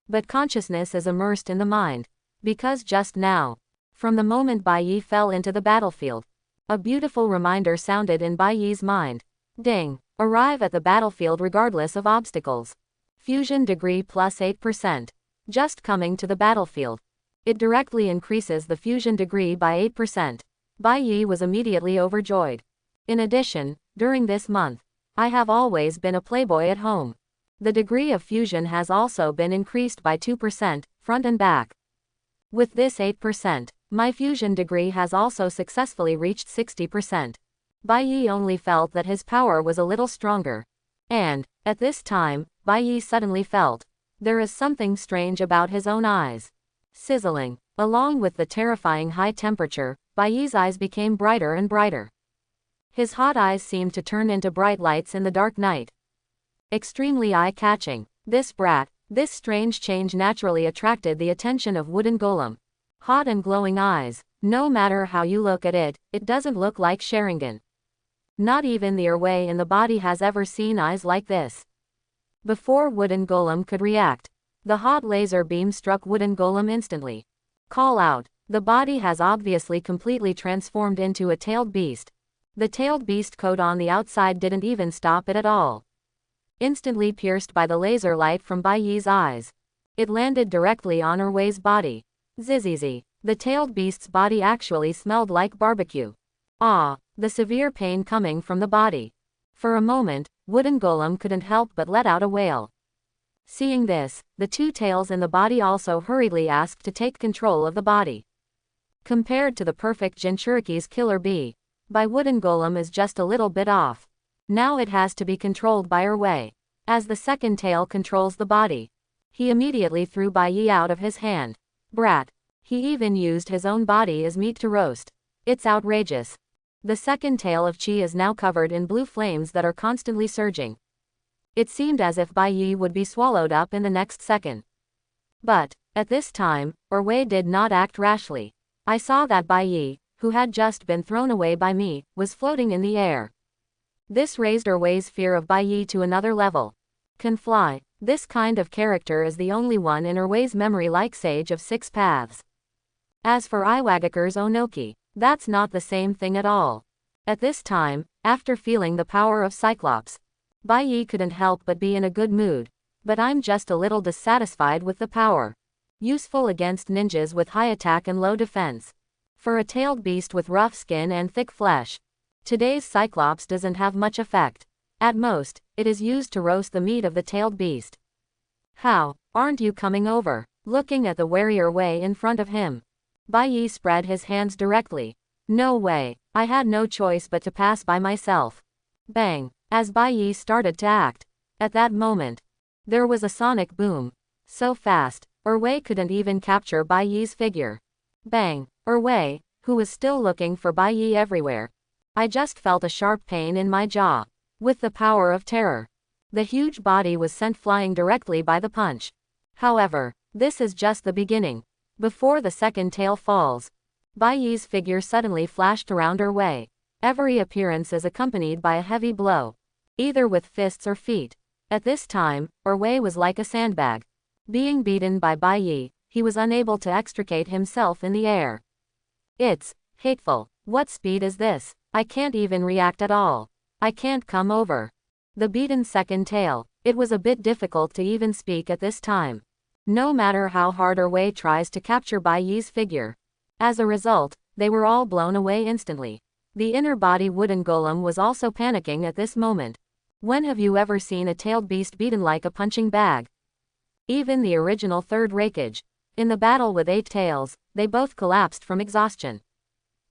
But consciousness is immersed in the mind. Because just now, from the moment Bayi fell into the battlefield, a beautiful reminder sounded in Bayi's mind. Ding! Arrive at the battlefield regardless of obstacles. Fusion degree plus 8%. Just coming to the battlefield. It directly increases the fusion degree by 8%. Bayi was immediately overjoyed. In addition, during this month, I have always been a playboy at home. The degree of fusion has also been increased by 2%, front and back. With this 8%, my fusion degree has also successfully reached 60%. Bayi only felt that his power was a little stronger. And, at this time, Bayi suddenly felt, there is something strange about his own eyes. Sizzling. Along with the terrifying high temperature, Bayi's eyes became brighter and brighter. His hot eyes seemed to turn into bright lights in the dark night. Extremely eye-catching. This strange change naturally attracted the attention of wooden golem. Hot and glowing eyes. No matter how you look at it, it doesn't look like Sharingan. Not even the Urwei in the body has ever seen eyes like this. Before wooden golem could react, the hot laser beam struck wooden golem instantly. Call out. The body has obviously completely transformed into a tailed beast. The tailed beast coat on the outside didn't even stop it at all. Instantly pierced by the laser light from Bayi's eyes, it landed directly on Urwei's body. Zizizi. The tailed beast's body actually smelled like barbecue. Ah, the severe pain coming from the body. For a moment, wooden golem couldn't help but let out a wail. Seeing this, the two tails in the body also hurriedly asked to take control of the body. Compared to the perfect Jinchuriki's killer bee, wooden golem is just a little bit off. Now it has to be controlled by Urwei. As the second tail controls the body, he immediately threw Bayi out of his hand. Brat. He even used his own body as meat to roast. It's outrageous. The second tail of Chi is now covered in blue flames that are constantly surging. It seemed as if Bayi would be swallowed up in the next second. But, at this time, Urwei did not act rashly. I saw that Bayi, who had just been thrown away by me, was floating in the air. This raised Urwei's fear of Bayi to another level. Can fly. This kind of character is the only one in Urwei's memory like Sage of Six Paths. As for Iwagakure's Onoki, that's not the same thing at all. At this time, after feeling the power of Cyclops, Bayi couldn't help but be in a good mood. But I'm just a little dissatisfied with the power. Useful against ninjas with high attack and low defense. For a tailed beast with rough skin and thick flesh, today's Cyclops doesn't have much effect. At most, it is used to roast the meat of the tailed beast. How, aren't you coming over? Looking at the wary Urwei in front of him, Bayi spread his hands directly. No way, I had no choice but to pass by myself. Bang, as Bayi started to act. At that moment, there was a sonic boom. So fast, Urwei couldn't even capture Bayi's figure. Bang, Urwei, who was still looking for Bayi everywhere. I just felt a sharp pain in my jaw. With the power of terror, the huge body was sent flying directly by the punch. However, this is just the beginning. Before the second tail falls, Bayi's figure suddenly flashed around Urwei. Every appearance is accompanied by a heavy blow, either with fists or feet. At this time, Urwei was like a sandbag. Being beaten by Bayi, he was unable to extricate himself in the air. It's hateful. What speed is this? I can't even react at all. I can't come over. The beaten second tail. It was a bit difficult to even speak at this time. No matter how hard Urwei tries to capture Bayi's figure. As a result, they were all blown away instantly. The inner body wooden golem was also panicking at this moment. When have you ever seen a tailed beast beaten like a punching bag? Even the original third Raikage, in the battle with 8 tails, they both collapsed from exhaustion.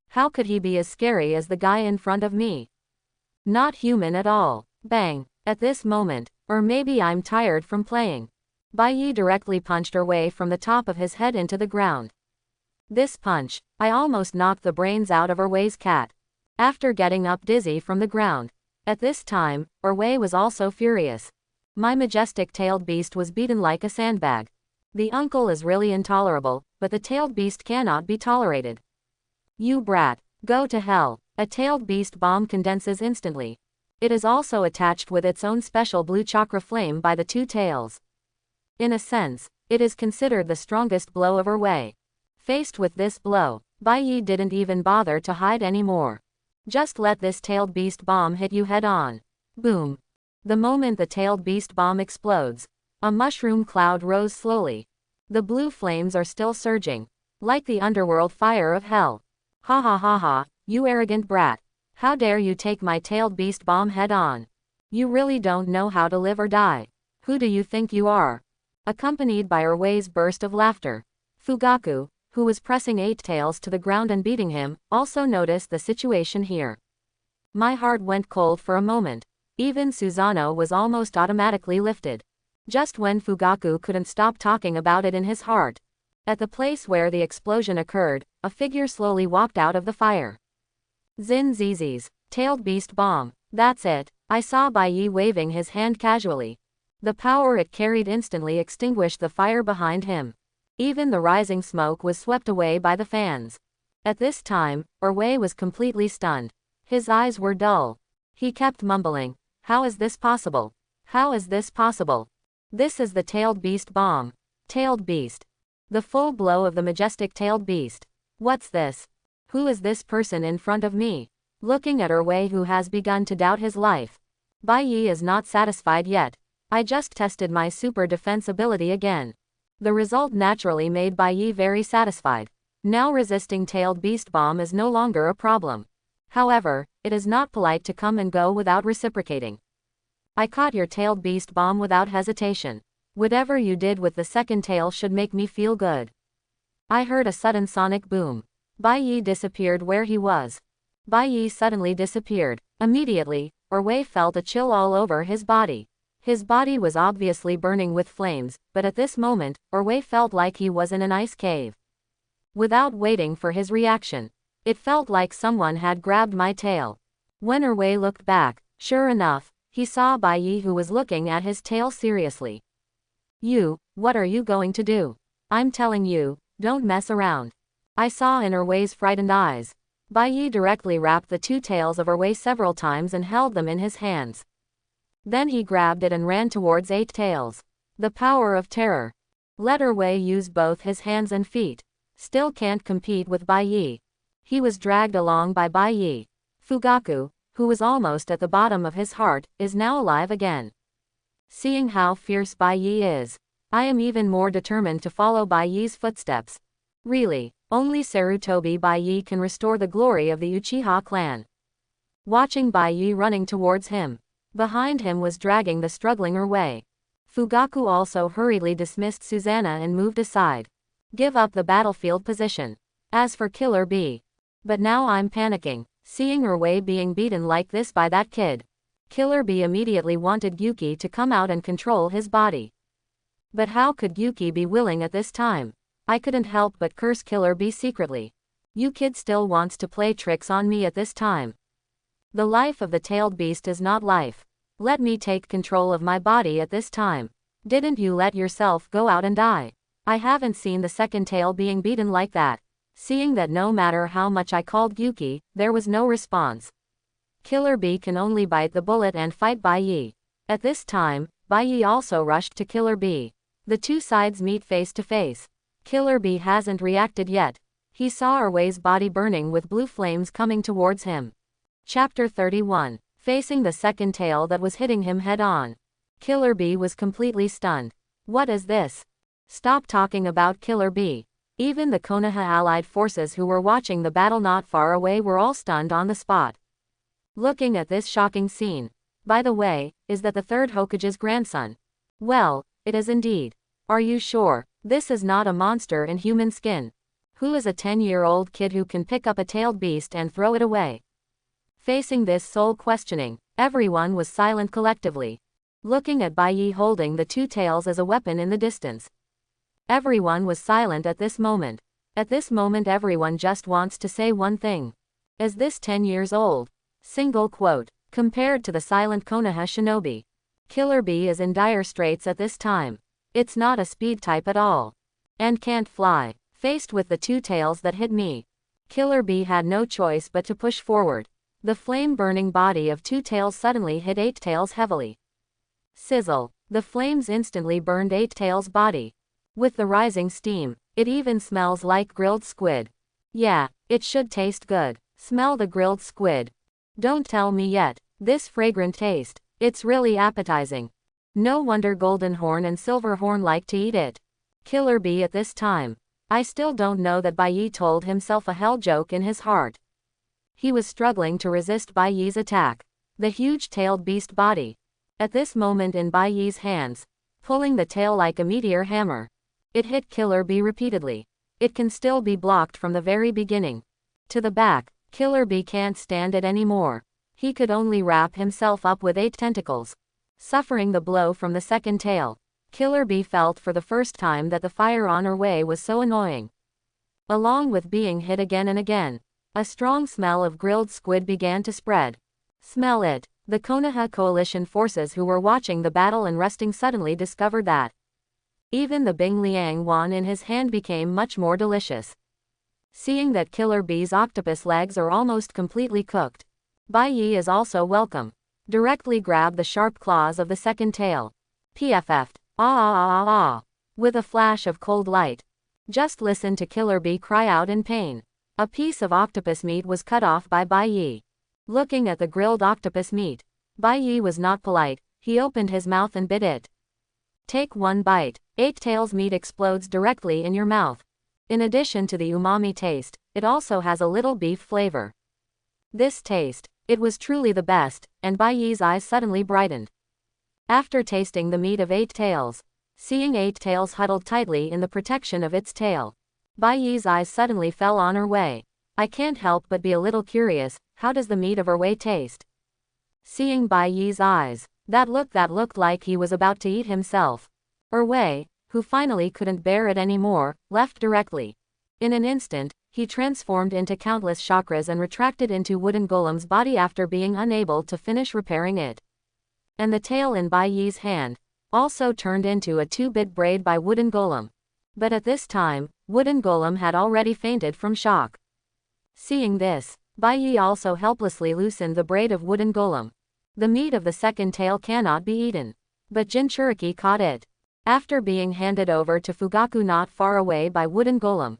How could he be as scary as the guy in front of me? Not human at all. Bang. At this moment, or maybe I'm tired from playing. Bayi directly punched her way from the top of his head into the ground. This punch, I almost knocked the brains out of Erway's cat. After getting up dizzy from the ground. At this time, Erway was also furious. My majestic tailed beast was beaten like a sandbag. The uncle is really intolerable, but the tailed beast cannot be tolerated. You brat, go to hell. A tailed beast bomb condenses instantly. It is also attached with its own special blue chakra flame by the 2 tails. In a sense, it is considered the strongest blow of Erway. Faced with this blow, Bayi didn't even bother to hide anymore. Just let this tailed beast bomb hit you head on. Boom. The moment the tailed beast bomb explodes, a mushroom cloud rose slowly. The blue flames are still surging, like the underworld fire of hell. Ha ha ha ha, you arrogant brat. How dare you take my tailed beast bomb head on? You really don't know how to live or die. Who do you think you are? Accompanied by Erway's burst of laughter. Fugaku, who was pressing 8 tails to the ground and beating him, also noticed the situation here. My heart went cold for a moment. Even Susanoo was almost automatically lifted. Just when Fugaku couldn't stop talking about it in his heart. At the place where the explosion occurred, a figure slowly walked out of the fire. Zin Zizis, tailed beast bomb. That's it. I saw Bayi waving his hand casually. The power it carried instantly extinguished the fire behind him. Even the rising smoke was swept away by the fans. At this time, Erway was completely stunned. His eyes were dull. He kept mumbling, how is this possible? How is this possible? This is the tailed beast bomb. Tailed beast. The full blow of the majestic tailed beast. What's this? Who is this person in front of me? Looking at Erway, who has begun to doubt his life. Bayi is not satisfied yet. I just tested my super defense ability again. The result naturally made Bayi very satisfied. Now resisting tailed beast bomb is no longer a problem. However, it is not polite to come and go without reciprocating. I caught your tailed beast bomb without hesitation. Whatever you did with the second tail should make me feel good. I heard a sudden sonic boom. Bayi disappeared where he was. Bayi suddenly disappeared. Immediately, Erway felt a chill all over his body. His body was obviously burning with flames, but at this moment, Erway felt like he was in an ice cave. Without waiting for his reaction, it felt like someone had grabbed my tail. When Erway looked back, sure enough, he saw Bayi, who was looking at his tail seriously. What are you going to do? I'm telling you, don't mess around. I saw in Erway's frightened eyes. Bayi directly wrapped the 2 tails of Erway several times and held them in his hands. Then he grabbed it and ran towards 8 tails. The power of terror. Let Erway use both his hands and feet. Still can't compete with Bayi. He was dragged along by Bayi. Fugaku, who was almost at the bottom of his heart, is now alive again. Seeing how fierce Bayi is, I am even more determined to follow Bayi's footsteps. Really, only Sarutobi Bayi can restore the glory of the Uchiha clan. Watching Bayi running towards him. Behind him was dragging the struggling Erway. Fugaku also hurriedly dismissed Susanoo and moved aside. Give up the battlefield position. As for Killer Bee. But now I'm panicking, seeing Erway being beaten like this by that kid. Killer Bee immediately wanted Yuki to come out and control his body. But how could Yuki be willing at this time? I couldn't help but curse Killer Bee secretly. You kid still wants to play tricks on me at this time. The life of the tailed beast is not life. Let me take control of my body at this time. Didn't you let yourself go out and die? I haven't seen the second tail being beaten like that. Seeing that no matter how much I called Yuki, there was no response. Killer Bee can only bite the bullet and fight Bayi. At this time, Bayi also rushed to Killer Bee. The 2 sides meet face to face. Killer Bee hasn't reacted yet. He saw Erway's body burning with blue flames coming towards him. Chapter 31. Facing the second tail that was hitting him head on. Killer Bee was completely stunned. What is this? Stop talking about Killer Bee. Even the Konoha allied forces who were watching the battle not far away were all stunned on the spot. Looking at this shocking scene. By the way, is that the third Hokage's grandson? Well, it is indeed. Are you sure? This is not a monster in human skin. Who is a 10-year-old kid who can pick up a tailed beast and throw it away? Facing this soul questioning, everyone was silent collectively. Looking at Bayi holding the two tails as a weapon in the distance. Everyone was silent at this moment. At this moment everyone just wants to say one thing. Is this 10 years old? Single quote. Compared to the silent Konoha shinobi, Killer Bee is in dire straits at this time. It's not a speed type at all. And can't fly. Faced with the two tails that hit me, Killer Bee had no choice but to push forward. The flame-burning body of two tails suddenly hit Eight Tails heavily. Sizzle. The flames instantly burned Eight Tails' body. With the rising steam, it even smells like grilled squid. Yeah, it should taste good. Smell the grilled squid. Don't tell me yet. This fragrant taste. It's really appetizing. No wonder Goldenhorn and Silverhorn like to eat it. Killer Bee at this time. I still don't know that Bayi told himself a hell joke in his heart. He was struggling to resist Bayi's attack. The huge-tailed beast body. At this moment in Bayi's hands, pulling the tail like a meteor hammer. It hit Killer Bee repeatedly. It can still be blocked from the very beginning. To the back, Killer Bee can't stand it anymore. He could only wrap himself up with 8 tentacles. Suffering the blow from the second tail, Killer Bee felt for the first time that the fire on her way was so annoying. Along with being hit again and again, a strong smell of grilled squid began to spread. Smell it. The Konoha coalition forces who were watching the battle and resting suddenly discovered that even the Bing Liang Wan in his hand became much more delicious. Seeing that Killer Bee's octopus legs are almost completely cooked, Bayi is also welcome. Directly grab the sharp claws of the second tail. PFF'd. Ah. With a flash of cold light. Just listen to Killer Bee cry out in pain. A piece of octopus meat was cut off by Bayi. Looking at the grilled octopus meat, Bayi was not polite. He opened his mouth and bit it. Take one bite. Eight Tails meat explodes directly in your mouth. In addition to the umami taste, it also has a little beef flavor. This taste, it was truly the best, and Bayi's eyes suddenly brightened. After tasting the meat of Eight Tails, seeing Eight Tails huddled tightly in the protection of its tail, Bayi's eyes suddenly fell on her way. I can't help but be a little curious, how does the meat of her way taste? Seeing Bayi's eyes, that looked like he was about to eat himself. Erwei, who finally couldn't bear it anymore, left directly. In an instant, he transformed into countless chakras and retracted into Wooden Golem's body after being unable to finish repairing it. And the tail in Bayi's hand also turned into a 2-bit braid by Wooden Golem. But at this time, Wooden Golem had already fainted from shock. Seeing this, Bayi also helplessly loosened the braid of Wooden Golem. The meat of the second tail cannot be eaten. But Jinchuriki caught it. After being handed over to Fugaku not far away by Wooden Golem,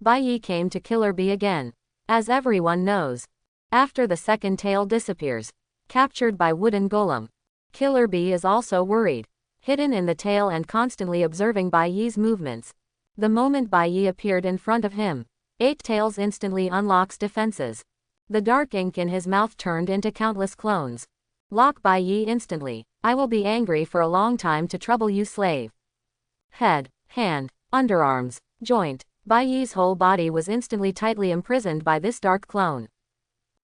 Bayi came to Killer Bee again. As everyone knows, after the second tail disappears, captured by Wooden Golem, Killer Bee is also worried, hidden in the tail and constantly observing Bayi's movements. The moment Bayi appeared in front of him, Eight Tails instantly unlocks defenses. The dark ink in his mouth turned into countless clones. Lock Bayi instantly. I will be angry for a long time to trouble you, slave. Head, hand, underarms, joint. Bayi's whole body was instantly tightly imprisoned by this dark clone.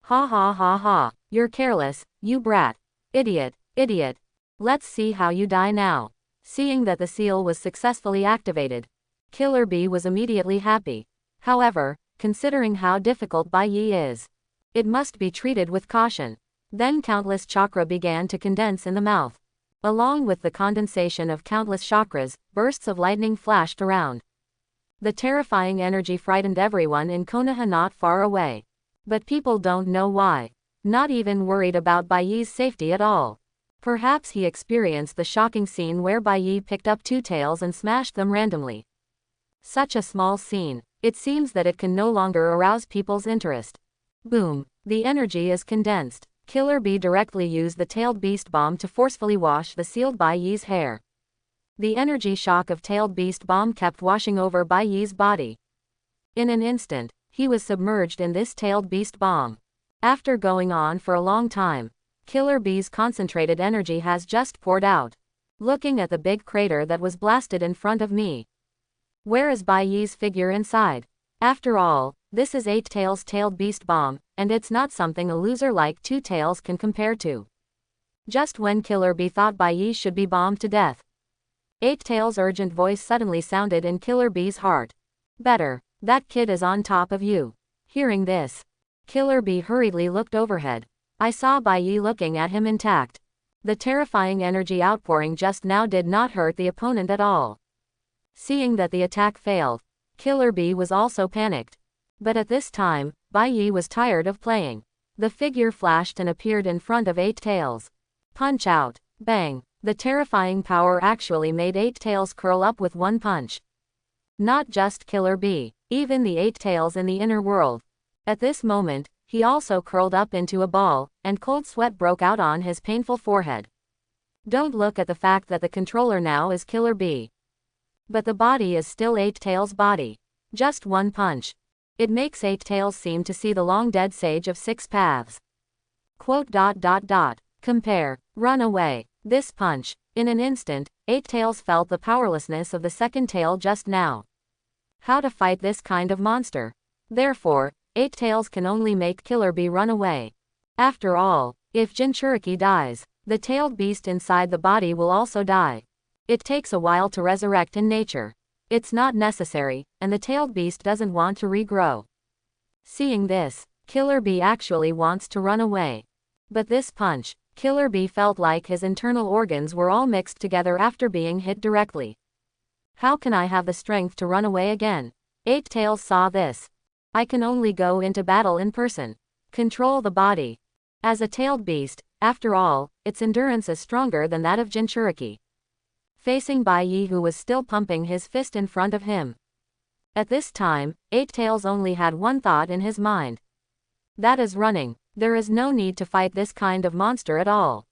Ha. You're careless, you brat. Idiot. Let's see how you die now. Seeing that the seal was successfully activated, Killer Bee was immediately happy. However, considering how difficult Bayi is, it must be treated with caution. Then countless chakra began to condense in the mouth. Along with the condensation of countless chakras, bursts of lightning flashed around. The terrifying energy frightened everyone in Konoha not far away. But people don't know why. Not even worried about Bayi's safety at all. Perhaps he experienced the shocking scene where Bayi picked up two tails and smashed them randomly. Such a small scene, it seems that it can no longer arouse people's interest. Boom, the energy is condensed. Killer Bee directly used the tailed beast bomb to forcefully wash the sealed Bayi's hair. The energy shock of tailed beast bomb kept washing over Bayi's body. In an instant, he was submerged in this tailed beast bomb. After going on for a long time, Killer Bee's concentrated energy has just poured out. Looking at the big crater that was blasted in front of me. Where is Bayi's figure inside? After all, this is 8 Tails' tailed beast bomb, and it's not something a loser like 2 Tails can compare to. Just when Killer Bee thought Bayi should be bombed to death, 8 Tails' urgent voice suddenly sounded in Killer Bee's heart. Better, that kid is on top of you. Hearing this, Killer Bee hurriedly looked overhead. I saw Bayi looking at him intact. The terrifying energy outpouring just now did not hurt the opponent at all. Seeing that the attack failed, Killer Bee was also panicked. But at this time, Bayi was tired of playing. The figure flashed and appeared in front of 8 Tails. Punch out. Bang. The terrifying power actually made 8 Tails curl up with one punch. Not just Killer Bee, even the 8 Tails in the inner world. At this moment, he also curled up into a ball, and cold sweat broke out on his painful forehead. Don't look at the fact that the controller now is Killer Bee. But the body is still 8 Tails' body. Just one punch. It makes 8 Tails seem to see the long-dead sage of 6 paths. Quote. Compare. Run away. This punch. In an instant, 8 Tails felt the powerlessness of the second tail just now. How to fight this kind of monster? Therefore, 8 Tails can only make Killer Bee run away. After all, if Jinchuriki dies, the tailed beast inside the body will also die. It takes a while to resurrect in nature. It's not necessary, and the tailed beast doesn't want to regrow. Seeing this, Killer Bee actually wants to run away. But this punch, Killer Bee felt like his internal organs were all mixed together after being hit directly. How can I have the strength to run away again? 8 Tails saw this. I can only go into battle in person. Control the body. As a tailed beast, after all, its endurance is stronger than that of Jinchuriki. Facing Bayi, who was still pumping his fist in front of him. At this time, 8 Tails only had one thought in his mind. That is running. There is no need to fight this kind of monster at all.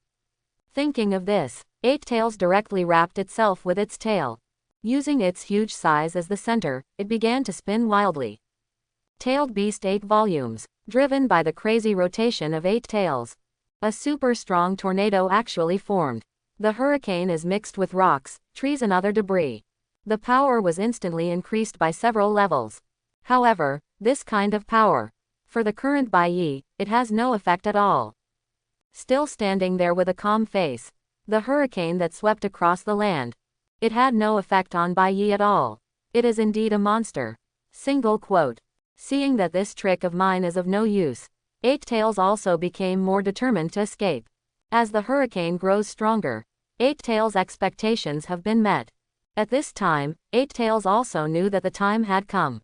Thinking of this, 8 Tails directly wrapped itself with its tail. Using its huge size as the center, it began to spin wildly. Tailed Beast 8 volumes, driven by the crazy rotation of 8 Tails. A super strong tornado actually formed. The hurricane is mixed with rocks, trees and other debris. The power was instantly increased by several levels. However, this kind of power, for the current Bayi, it has no effect at all. Still standing there with a calm face, the hurricane that swept across the land. It had no effect on Bayi at all. It is indeed a monster. Single quote. Seeing that this trick of mine is of no use, 8 Tails also became more determined to escape. As the hurricane grows stronger, 8 Tails' expectations have been met. At this time, 8 Tails also knew that the time had come.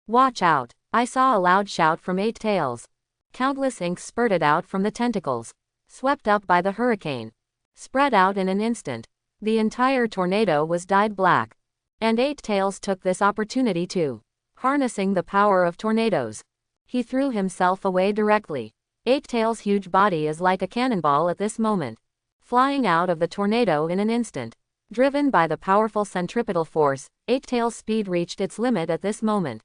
Watch out. I saw a loud shout from 8 Tails. Countless ink spurted out from the tentacles, swept up by the hurricane, spread out in an instant. The entire tornado was dyed black. And 8 Tails took this opportunity too. Harnessing the power of tornadoes, he threw himself away directly. 8 Tails' huge body is like a cannonball at this moment, flying out of the tornado in an instant. Driven by the powerful centripetal force, 8 Tails' speed reached its limit at this moment.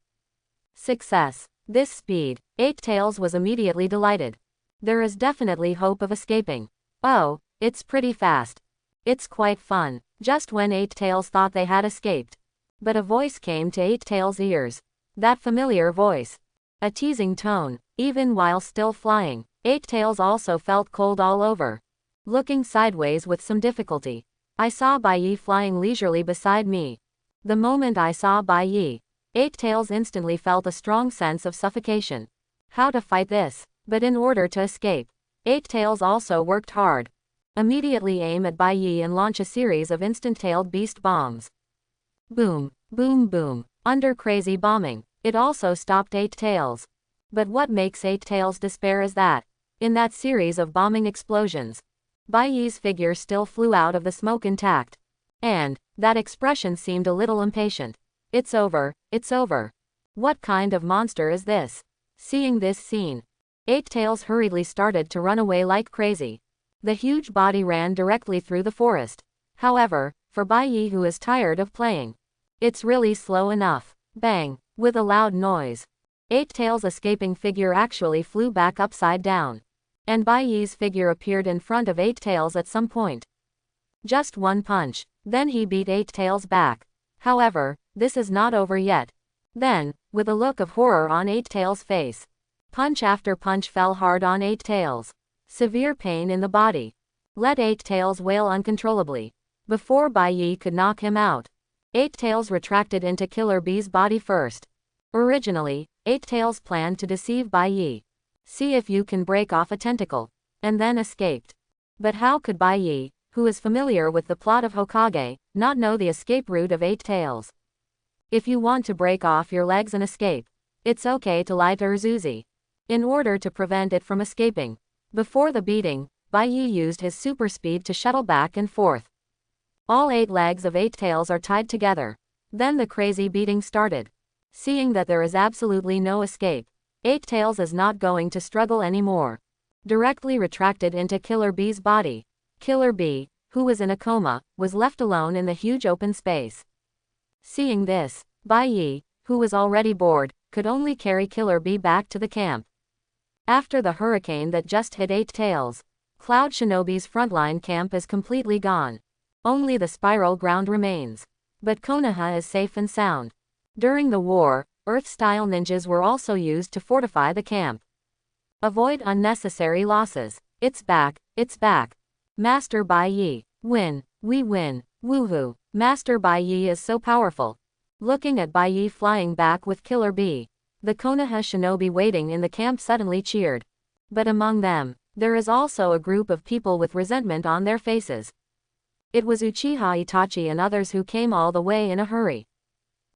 Success. This speed, 8 Tails was immediately delighted. There is definitely hope of escaping. Oh, it's pretty fast. It's quite fun. Just when 8 Tails thought they had escaped, but a voice came to 8 Tails' ears. That familiar voice. A teasing tone. Even while still flying, 8 Tails also felt cold all over. Looking sideways with some difficulty, I saw Bayi flying leisurely beside me. The moment I saw Bayi, 8 Tails instantly felt a strong sense of suffocation. How to fight this? But in order to escape, 8 Tails also worked hard. Immediately aim at Bayi and launch a series of instant-tailed beast bombs. Boom, boom, boom. Under crazy bombing, it also stopped 8 Tails. But what makes 8 Tails despair is that, in that series of bombing explosions, Bayi's figure still flew out of the smoke intact. And that expression seemed a little impatient. It's over, it's over. What kind of monster is this? Seeing this scene, 8 Tails hurriedly started to run away like crazy. The huge body ran directly through the forest. However, for Bayi who is tired of playing. It's really slow enough. Bang! With a loud noise. Eight Tails' escaping figure actually flew back upside down. And Bayi's figure appeared in front of Eight Tails at some point. Just one punch. Then he beat Eight Tails back. However, this is not over yet. Then, with a look of horror on Eight Tails' face, punch after punch fell hard on Eight Tails. Severe pain in the body. Let Eight Tails wail uncontrollably. Before Bayi could knock him out, Eight Tails retracted into Killer Bee's body first. Originally, Eight Tails planned to deceive Bayi. See if you can break off a tentacle. And then escaped. But how could Bayi, who is familiar with the plot of Hokage, not know the escape route of Eight Tails? If you want to break off your legs and escape, it's okay to lie to Urzuzi. In order to prevent it from escaping. Before the beating, Bayi used his super speed to shuttle back and forth. All 8 legs of Eight Tails are tied together. Then the crazy beating started. Seeing that there is absolutely no escape, Eight Tails is not going to struggle anymore. Directly retracted into Killer Bee's body. Killer Bee, who was in a coma, was left alone in the huge open space. Seeing this, Bayi, who was already bored, could only carry Killer Bee back to the camp. After the hurricane that just hit Eight Tails, Cloud Shinobi's frontline camp is completely gone. Only the spiral ground remains. But Konoha is safe and sound. During the war, Earth-style ninjas were also used to fortify the camp. Avoid unnecessary losses. It's back, it's back. Master Bayi. Win. We win. Woohoo. Master Bayi is so powerful. Looking at Bayi flying back with Killer Bee, the Konoha shinobi waiting in the camp suddenly cheered. But among them, there is also a group of people with resentment on their faces. It was Uchiha Itachi and others who came all the way in a hurry.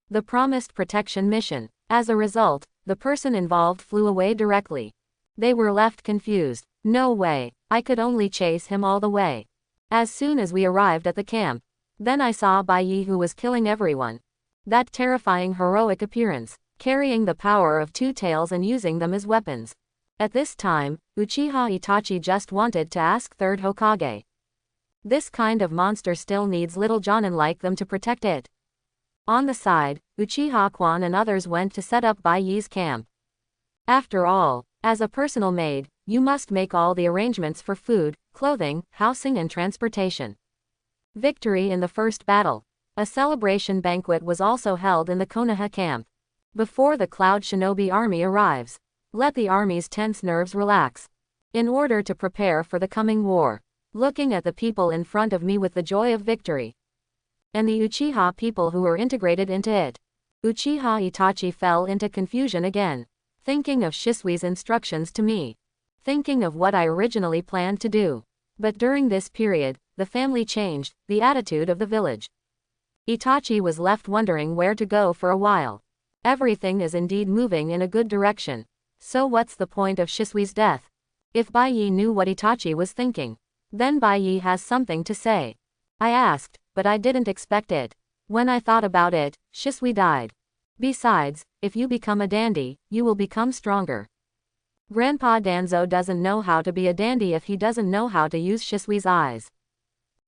The promised protection mission. As a result, the person involved flew away directly. They were left confused. No way, I could only chase him all the way. As soon as we arrived at the camp, then I saw Bayi who was killing everyone. That terrifying heroic appearance, carrying the power of 2 tails and using them as weapons. At this time, Uchiha Itachi just wanted to ask Third Hokage. This kind of monster still needs little Jonin like them to protect it. On the side, Uchiha Kwan and others went to set up Bayi's camp. After all, as a personal maid, you must make all the arrangements for food, clothing, housing and transportation. Victory in the first battle. A celebration banquet was also held in the Konoha camp. Before the Cloud Shinobi army arrives, let the army's tense nerves relax. In order to prepare for the coming war. Looking at the people in front of me with the joy of victory. And the Uchiha people who were integrated into it. Uchiha Itachi fell into confusion again. Thinking of Shisui's instructions to me. Thinking of what I originally planned to do. But during this period, the family changed, the attitude of the village. Itachi was left wondering where to go for a while. Everything is indeed moving in a good direction. So what's the point of Shisui's death? If Bayi knew what Itachi was thinking, then Bayi has something to say. I asked, but I didn't expect it. When I thought about it, Shisui died. Besides, if you become a dandy, you will become stronger. Grandpa Danzo doesn't know how to be a dandy if he doesn't know how to use Shisui's eyes.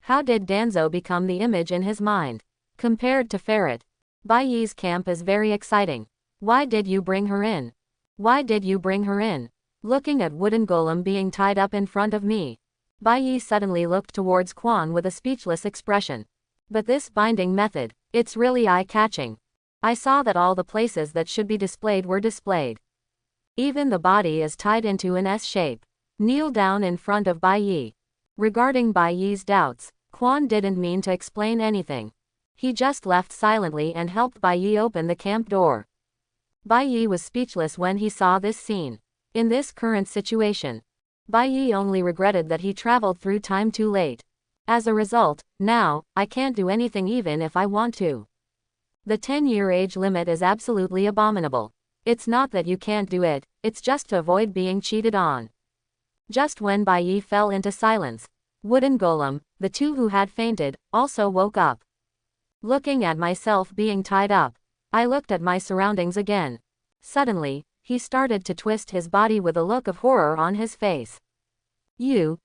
How did Danzo become the image in his mind? Compared to Ferret, Bayi's camp is very exciting. Why did you bring her in? Why did you bring her in? Looking at wooden golem being tied up in front of me, Bayi suddenly looked towards Quan with a speechless expression. But this binding method, it's really eye-catching. I saw that all the places that should be displayed were displayed. Even the body is tied into an S shape. Kneel down in front of Bayi. Regarding Bayi's doubts, Quan didn't mean to explain anything. He just left silently and helped Bayi open the camp door. Bayi was speechless when he saw this scene. In this current situation, Bayi only regretted that he traveled through time too late. As a result, now, I can't do anything even if I want to. The 10-year age limit is absolutely abominable. It's not that you can't do it, it's just to avoid being cheated on. Just when Bayi fell into silence, Wooden Golem, the 2 who had fainted, also woke up. Looking at myself being tied up, I looked at my surroundings again. Suddenly, he started to twist his body with a look of horror on his face. You.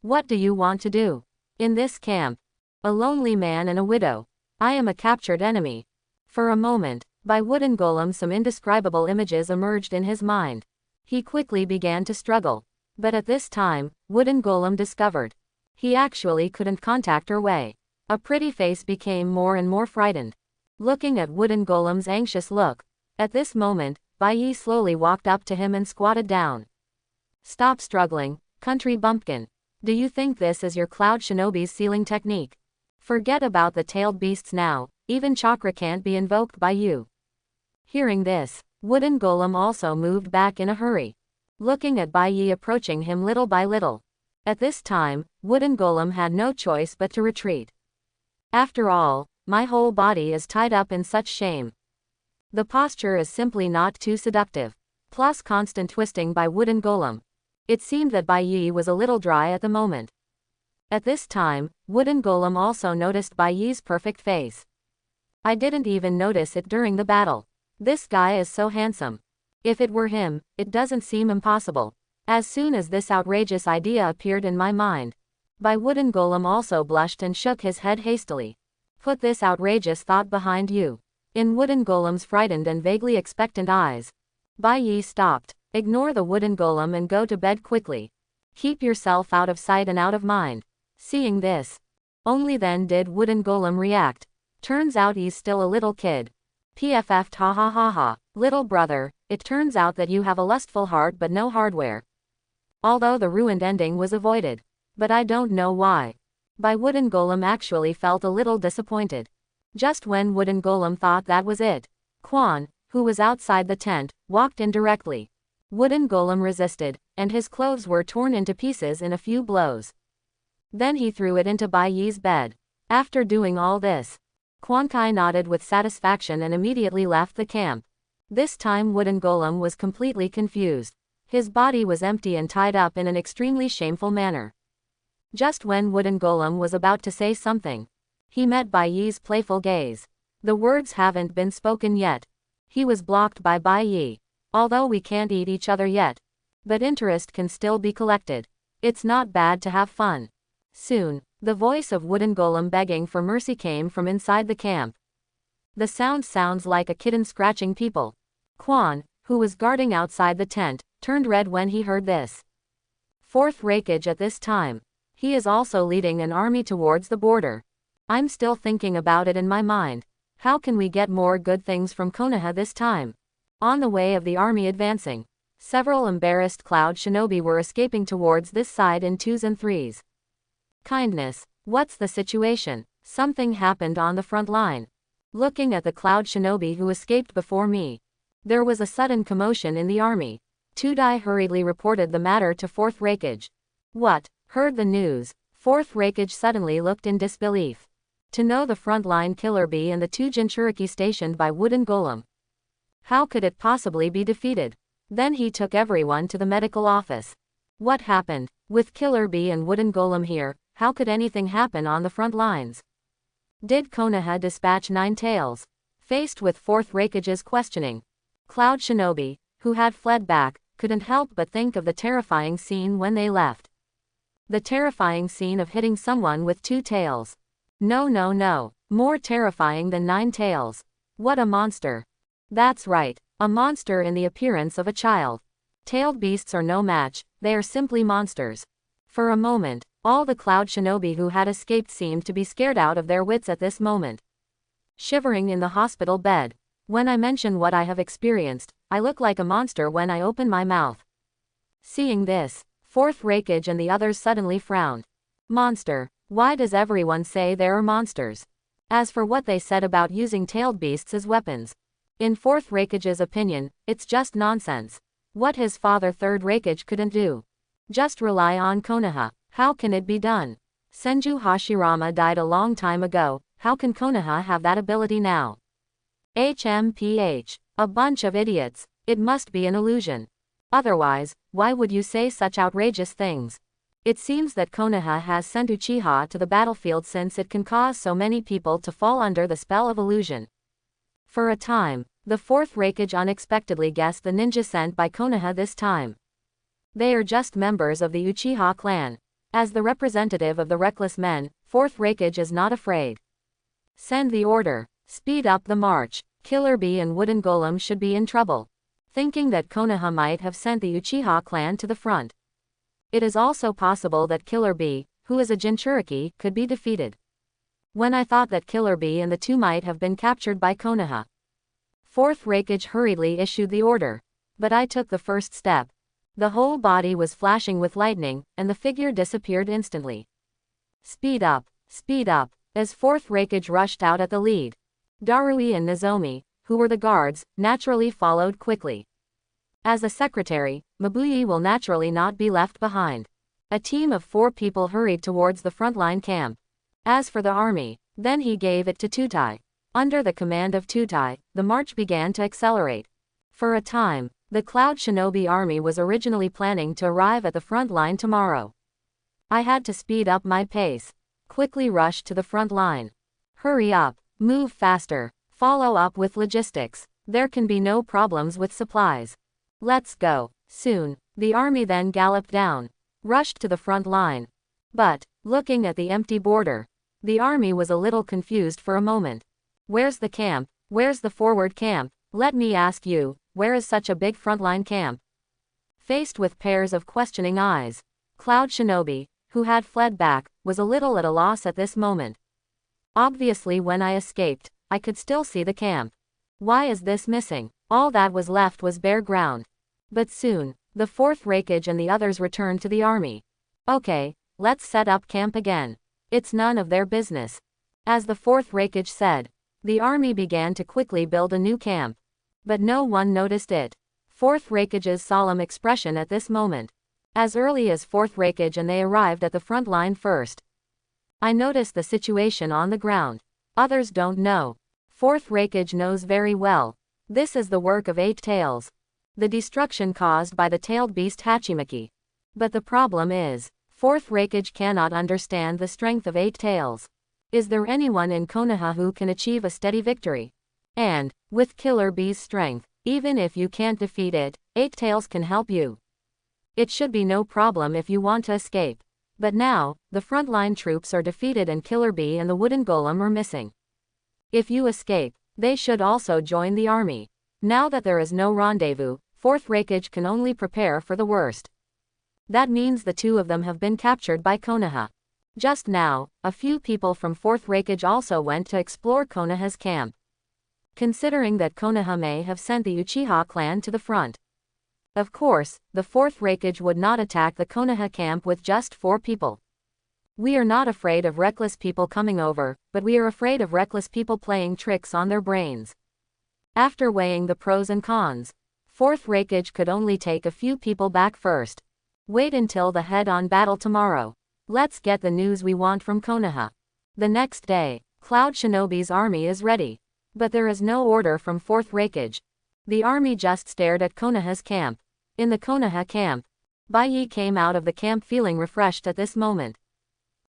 What do you want to do? In this camp? A lonely man and a widow. I am a captured enemy. For a moment, by wooden golem some indescribable images emerged in his mind. He quickly began to struggle. But at this time, wooden golem discovered he actually couldn't contact her way. A pretty face became more and more frightened. Looking at wooden golem's anxious look. At this moment, Bayi slowly walked up to him and squatted down. Stop struggling, country bumpkin. Do you think this is your cloud shinobi's sealing technique? Forget about the tailed beasts now, even chakra can't be invoked by you. Hearing this, wooden golem also moved back in a hurry. Looking at Bayi approaching him little by little. At this time, wooden golem had no choice but to retreat. After all, my whole body is tied up in such shame. The posture is simply not too seductive. Plus constant twisting by wooden golem. It seemed that Bayi was a little dry at the moment. At this time, wooden golem also noticed Bayi's perfect face. I didn't even notice it during the battle. This guy is so handsome. If it were him, it doesn't seem impossible. As soon as this outrageous idea appeared in my mind, by wooden golem also blushed and shook his head hastily. Put this outrageous thought behind you. In wooden golem's frightened and vaguely expectant eyes, Bayi stopped. Ignore the wooden golem and go to bed quickly. Keep yourself out of sight and out of mind. Seeing this, only then did wooden golem react. Turns out he's still a little kid. PFF ha ha ha ha. Little brother, it turns out that you have a lustful heart but no hardware. Although the ruined ending was avoided. But I don't know why. By wooden golem actually felt a little disappointed. Just when wooden golem thought that was it, Quan, who was outside the tent, walked in directly. Wooden golem resisted, and his clothes were torn into pieces in a few blows. Then he threw it into Bayi's bed. After doing all this, Quan Kai nodded with satisfaction and immediately left the camp. This time wooden golem was completely confused. His body was empty and tied up in an extremely shameful manner. Just when wooden golem was about to say something, he met Bayi's playful gaze. The words haven't been spoken yet. He was blocked by Bayi. Although we can't eat each other yet, but interest can still be collected. It's not bad to have fun. Soon, the voice of wooden golem begging for mercy came from inside the camp. The sound sounds like a kitten scratching people. Quan, who was guarding outside the tent, turned red when he heard this. Fourth Raikage at this time. He is also leading an army towards the border. I'm still thinking about it in my mind. How can we get more good things from Konoha this time? On the way of the army advancing, several embarrassed cloud shinobi were escaping towards this side in 2s and 3s. Kindness, what's the situation? Something happened on the front line. Looking at the cloud shinobi who escaped before me, there was a sudden commotion in the army. Tudai hurriedly reported the matter to 4th Raikage. What? Heard the news. 4th Raikage suddenly looked in disbelief. To know the front-line killer bee and the 2 Jinchuriki stationed by wooden golem. How could it possibly be defeated? Then he took everyone to the medical office. What happened? With killer bee and wooden golem here, how could anything happen on the front lines? Did Konoha dispatch 9 tails? Faced with 4th Raikage's questioning, Cloud Shinobi, who had fled back, couldn't help but think of the terrifying scene when they left. The terrifying scene of hitting someone with 2 tails. No. More terrifying than 9 tails. What a monster. That's right, a monster in the appearance of a child. Tailed beasts are no match, they are simply monsters. For a moment, all the cloud shinobi who had escaped seemed to be scared out of their wits at this moment. Shivering in the hospital bed. When I mention what I have experienced, I look like a monster when I open my mouth. Seeing this, 4th Raikage and the others suddenly frowned. Monster. Why does everyone say there are monsters? As for what they said about using tailed beasts as weapons, in 4th Raikage's opinion, it's just nonsense. What his father 3rd Raikage couldn't do. Just rely on Konoha. How can it be done? Senju Hashirama died a long time ago, how can Konoha have that ability now? HMPH. A bunch of idiots. It must be an illusion. Otherwise, why would you say such outrageous things? It seems that Konoha has sent Uchiha to the battlefield since it can cause so many people to fall under the spell of illusion. For a time, the 4th Raikage unexpectedly guessed the ninja sent by Konoha this time. They are just members of the Uchiha clan. As the representative of the reckless men, 4th Raikage is not afraid. Send the order. Speed up the march. Killer Bee and Wooden Golem should be in trouble. Thinking that Konoha might have sent the Uchiha clan to the front. It is also possible that Killer Bee, who is a Jinchuriki, could be defeated. When I thought that Killer Bee and the two might have been captured by Konoha. 4th Raikage hurriedly issued the order. But I took the first step. The whole body was flashing with lightning, and the figure disappeared instantly. Speed up, as 4th Raikage rushed out at the lead. Darui and Nozomi, who were the guards, naturally followed quickly. As a secretary, Mabuyi will naturally not be left behind. A team of 4 people hurried towards the frontline camp. As for the army, then he gave it to Tutai. Under the command of Tutai, the march began to accelerate. For a time, the Cloud Shinobi army was originally planning to arrive at the front line tomorrow. I had to speed up my pace. Quickly rush to the front line. Hurry up, move faster, follow up with logistics. There can be no problems with supplies. Let's go. Soon, the army then galloped down, rushed to the front line. But, looking at the empty border, the army was a little confused for a moment. Where's the camp? Where's the forward camp? Let me ask you, where is such a big frontline camp? Faced with pairs of questioning eyes, Cloud Shinobi, who had fled back, was a little at a loss at this moment. Obviously when I escaped, I could still see the camp. Why is this missing? All that was left was bare ground. But soon, the 4th Raikage and the others returned to the army. Okay, let's set up camp again. It's none of their business. As the 4th Raikage said, the army began to quickly build a new camp. But no one noticed it. 4th Raikage's solemn expression at this moment. As early as 4th Raikage and they arrived at the front line first. I noticed the situation on the ground. Others don't know. 4th Raikage knows very well. This is the work of 8 tails. The destruction caused by the tailed beast Hachimaki. But the problem is, 4th Raikage cannot understand the strength of 8 tails. Is there anyone in Konoha who can achieve a steady victory? And, with Killer Bee's strength, even if you can't defeat it, 8 tails can help you. It should be no problem if you want to escape. But now, the frontline troops are defeated and Killer Bee and the Wooden Golem are missing. If you escape, they should also join the army. Now that there is no rendezvous, 4th Raikage can only prepare for the worst. That means the two of them have been captured by Konoha. Just now, a few people from 4th Raikage also went to explore Konoha's camp. Considering that Konoha may have sent the Uchiha clan to the front. Of course, the 4th Raikage would not attack the Konoha camp with just 4 people. We are not afraid of reckless people coming over, but we are afraid of reckless people playing tricks on their brains. After weighing the pros and cons, 4th Raikage could only take a few people back first. Wait until the head-on battle tomorrow. Let's get the news we want from Konoha. The next day, Cloud Shinobi's army is ready. But there is no order from 4th Raikage. The army just stared at Konoha's camp. In the Konoha camp, Bayi came out of the camp feeling refreshed at this moment.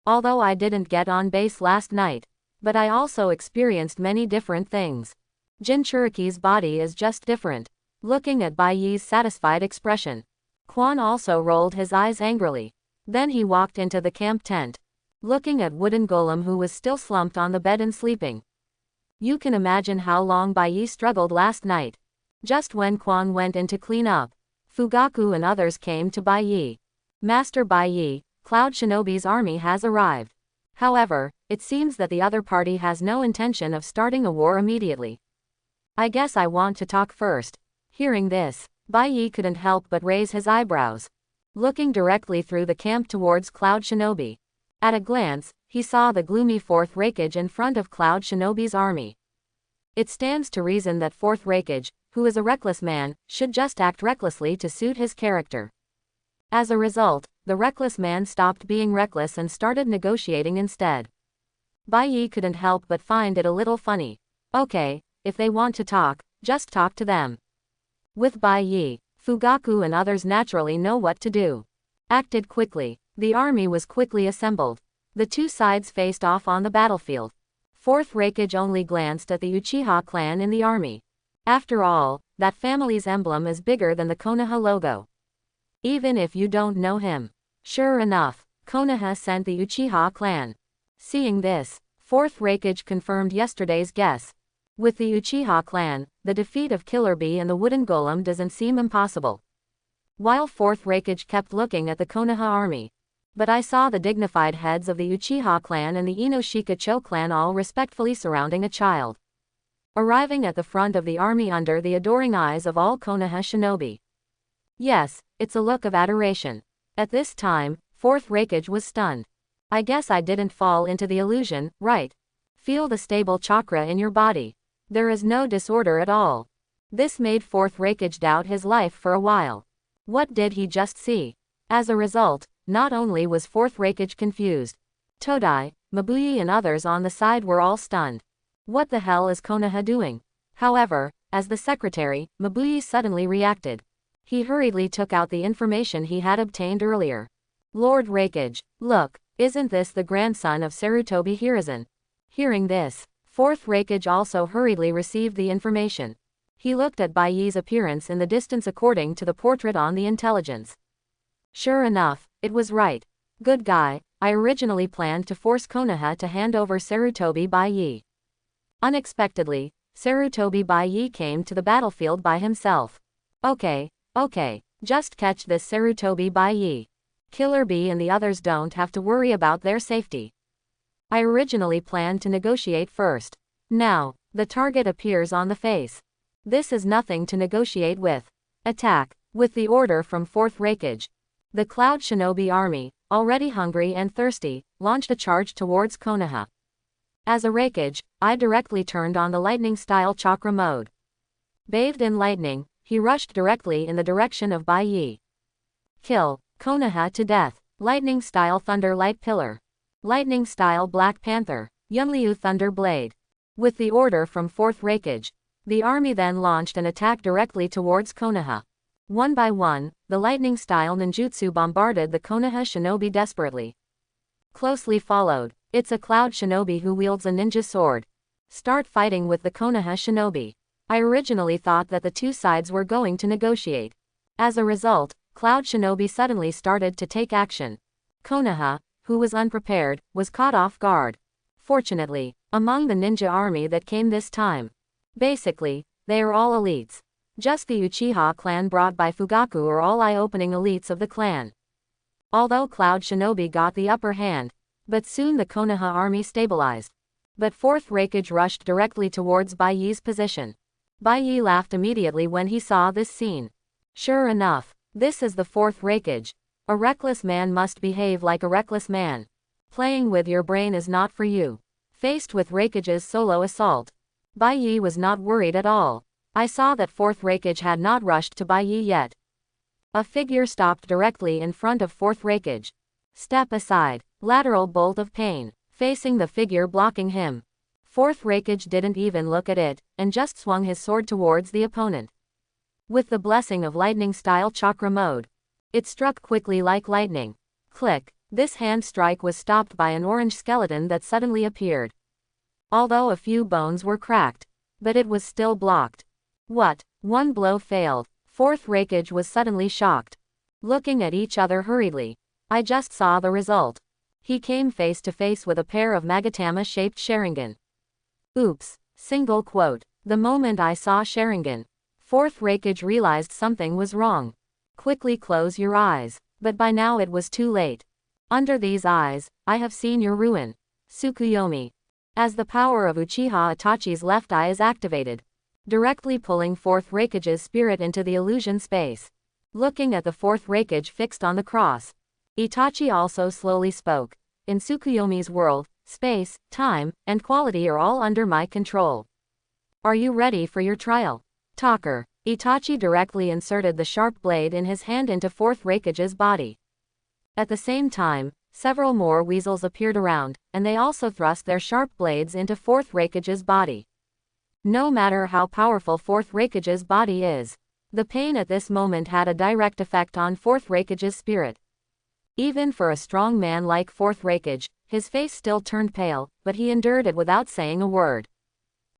Although I didn't get on base last night, but I also experienced many different things. Jinchuriki's body is just different. Looking at Bayi's satisfied expression, Quan also rolled his eyes angrily. Then he walked into the camp tent, looking at Wooden Golem who was still slumped on the bed and sleeping. You can imagine how long Bayi struggled last night. Just when Quan went in to clean up, Fugaku and others came to Bayi. Master Bayi, Cloud Shinobi's army has arrived. However, it seems that the other party has no intention of starting a war immediately. I guess I want to talk first. Hearing this, Bayi couldn't help but raise his eyebrows, looking directly through the camp towards Cloud Shinobi. At a glance, he saw the gloomy 4th Raikage in front of Cloud Shinobi's army. It stands to reason that 4th Raikage, who is a reckless man, should just act recklessly to suit his character. As a result, the reckless man stopped being reckless and started negotiating instead. Bayi couldn't help but find it a little funny. Okay, if they want to talk, just talk to them. With Bayi, Fugaku and others naturally know what to do. Acted quickly, the army was quickly assembled. The two sides faced off on the battlefield. 4th Raikage only glanced at the Uchiha clan in the army. After all, that family's emblem is bigger than the Konoha logo. Even if you don't know him. Sure enough, Konoha sent the Uchiha clan. Seeing this, 4th Raikage confirmed yesterday's guess. With the Uchiha clan, the defeat of Killer Bee and the wooden golem doesn't seem impossible. While 4th Raikage kept looking at the Konoha army. But I saw the dignified heads of the Uchiha clan and the Inoshika-cho clan all respectfully surrounding a child. Arriving at the front of the army under the adoring eyes of all Konoha shinobi. Yes, it's a look of adoration. At this time, 4th Raikage was stunned. I guess I didn't fall into the illusion, right? Feel the stable chakra in your body. There is no disorder at all. This made 4th Raikage doubt his life for a while. What did he just see? As a result, not only was 4th Raikage confused. Todai, Mabuyi and others on the side were all stunned. What the hell is Konoha doing? However, as the secretary, Mabuyi suddenly reacted. He hurriedly took out the information he had obtained earlier. Lord Raikage, look, isn't this the grandson of Sarutobi Hiruzen? Hearing this, 4th Raikage also hurriedly received the information. He looked at Bayi's appearance in the distance according to the portrait on the intelligence. Sure enough, it was right. Good guy, I originally planned to force Konoha to hand over Sarutobi Bayi. Unexpectedly, Sarutobi Bayi came to the battlefield by himself. Okay, just catch this Sarutobi Bayi. Killer Bee and the others don't have to worry about their safety. I originally planned to negotiate first. Now, the target appears on the face. This is nothing to negotiate with. Attack. With the order from 4th Raikage. The Cloud Shinobi army, already hungry and thirsty, launched a charge towards Konoha. As a Raikage, I directly turned on the lightning-style chakra mode. Bathed in lightning, he rushed directly in the direction of Bayi. Kill. Konoha to death. Lightning-style Thunder Light Pillar. Lightning-style Black Panther. Yunryu Thunder Blade. With the order from 4th Raikage, the army then launched an attack directly towards Konoha. One by one, the lightning-style ninjutsu bombarded the Konoha shinobi desperately. Closely followed, it's a Cloud Shinobi who wields a ninja sword. Start fighting with the Konoha shinobi. I originally thought that the two sides were going to negotiate. As a result, Cloud Shinobi suddenly started to take action. Konoha, who was unprepared, was caught off guard. Fortunately, among the ninja army that came this time. Basically, they are all elites. Just the Uchiha clan brought by Fugaku are all eye-opening elites of the clan. Although Cloud Shinobi got the upper hand, but soon the Konoha army stabilized. But 4th Raikage rushed directly towards Bayi's position. Bayi laughed immediately when he saw this scene. Sure enough, this is the 4th Raikage. A reckless man must behave like a reckless man. Playing with your brain is not for you. Faced with Raikage's solo assault, Bayi was not worried at all. I saw that 4th Raikage had not rushed to Bayi yet. A figure stopped directly in front of 4th Raikage. Step aside. Lateral bolt of pain. Facing the figure blocking him. 4th Raikage didn't even look at it, and just swung his sword towards the opponent. With the blessing of lightning-style chakra mode, it struck quickly like lightning. Click. This hand strike was stopped by an orange skeleton that suddenly appeared. Although a few bones were cracked, but it was still blocked. What? One blow failed. 4th Raikage was suddenly shocked. Looking at each other hurriedly, I just saw the result. He came face to face with a pair of Magatama-shaped Sharingan. Oops. Single quote. The moment I saw Sharingan, 4th Raikage realized something was wrong. Quickly close your eyes. But by now it was too late. Under these eyes, I have seen your ruin. Tsukuyomi. As the power of Uchiha Itachi's left eye is activated, directly pulling 4th Raikage's spirit into the illusion space. Looking at the 4th Raikage fixed on the cross, Itachi also slowly spoke. In Tsukuyomi's world, space, time, and quality are all under my control. Are you ready for your trial? Talker. Itachi directly inserted the sharp blade in his hand into 4th Raikage's body. At the same time, several more weasels appeared around, and they also thrust their sharp blades into 4th Raikage's body. No matter how powerful 4th Raikage's body is, the pain at this moment had a direct effect on 4th Raikage's spirit. Even for a strong man like 4th Raikage, his face still turned pale, but he endured it without saying a word.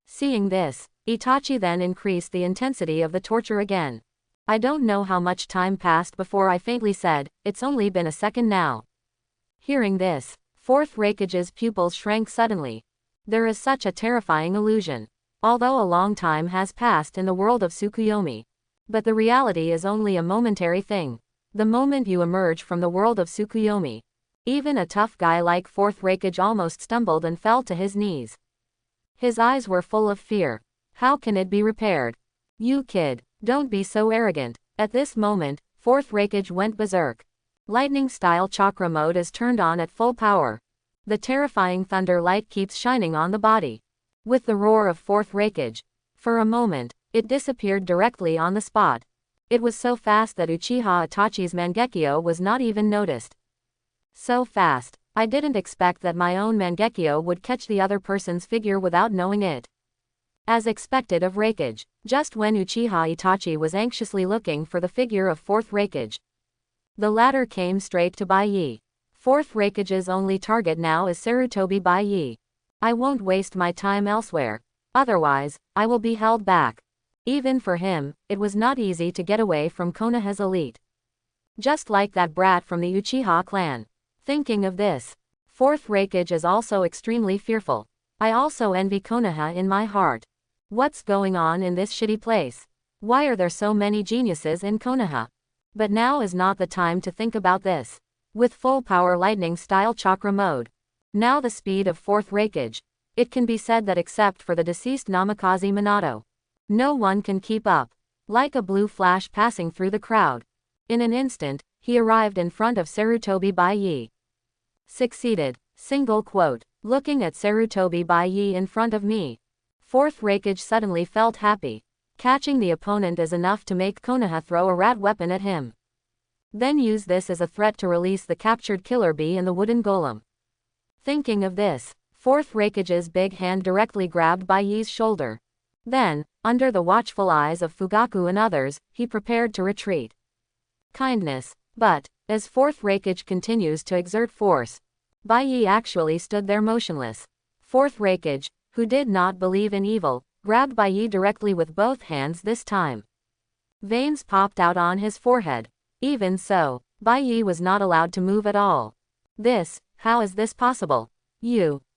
Seeing this, Itachi then increased the intensity of the torture again. I don't know how much time passed before I faintly said, "It's only been a second now." Hearing this, Fourth Raikage's pupils shrank suddenly. There is such a terrifying illusion. Although a long time has passed in the world of Tsukuyomi. But the reality is only a momentary thing. The moment you emerge from the world of Tsukuyomi. Even a tough guy like Fourth Raikage almost stumbled and fell to his knees. His eyes were full of fear. How can it be repaired? You kid, don't be so arrogant. At this moment, Fourth Raikage went berserk. Lightning-style chakra mode is turned on at full power. The terrifying thunder light keeps shining on the body. With the roar of Fourth Raikage. For a moment, it disappeared directly on the spot. It was so fast that Uchiha Itachi's Mangekyo was not even noticed. So fast, I didn't expect that my own Mangekyo would catch the other person's figure without knowing it. As expected of Raikage, just when Uchiha Itachi was anxiously looking for the figure of Fourth Raikage, the latter came straight to Bayi. Fourth Raikage's only target now is Sarutobi Bayi. I won't waste my time elsewhere. Otherwise, I will be held back. Even for him, it was not easy to get away from Konoha's elite. Just like that brat from the Uchiha clan. Thinking of this, Fourth Raikage is also extremely fearful. I also envy Konoha in my heart. What's going on in this shitty place? Why are there so many geniuses in Konoha? But now is not the time to think about this. With full power lightning-style chakra mode. Now the speed of Fourth Raikage. It can be said that except for the deceased Namikaze Minato, no one can keep up. Like a blue flash passing through the crowd. In an instant, he arrived in front of Sarutobi Bayi. Succeeded. Single quote. Looking at Sarutobi Bayi in front of me. Fourth Raikage suddenly felt happy. Catching the opponent is enough to make Konoha throw a rat weapon at him. Then use this as a threat to release the captured killer bee in the wooden golem. Thinking of this, Fourth Raikage's big hand directly grabbed Bayi's shoulder. Then, under the watchful eyes of Fugaku and others, he prepared to retreat. Kindness. But, as Fourth Raikage continues to exert force, Bayi actually stood there motionless. Fourth Raikage, who did not believe in evil, grabbed Bayi directly with both hands this time. Veins popped out on his forehead. Even so, Bayi was not allowed to move at all. How is this possible?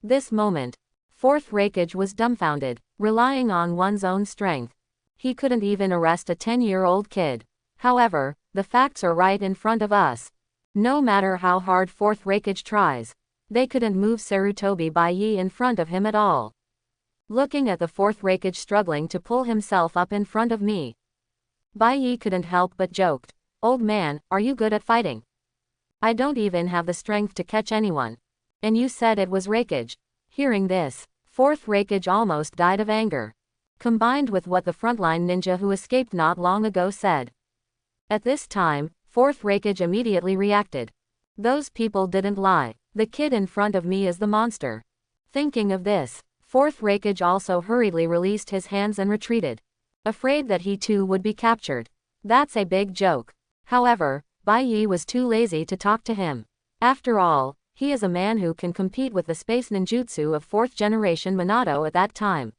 This moment. Fourth Raikage was dumbfounded, relying on one's own strength. He couldn't even arrest a 10-year-old kid. However, the facts are right in front of us. No matter how hard Fourth Raikage tries, they couldn't move Sarutobi Bayi in front of him at all. Looking at the Fourth Raikage struggling to pull himself up in front of me, Bayi couldn't help but joked. Old man, are you good at fighting? I don't even have the strength to catch anyone. And you said it was Raikage. Hearing this, Fourth Raikage almost died of anger. Combined with what the frontline ninja who escaped not long ago said. At this time, Fourth Raikage immediately reacted. Those people didn't lie. The kid in front of me is the monster. Thinking of this, Fourth Raikage also hurriedly released his hands and retreated. Afraid that he too would be captured. That's a big joke. However, Bayi was too lazy to talk to him. After all, he is a man who can compete with the space ninjutsu of 4th generation Minato at that time.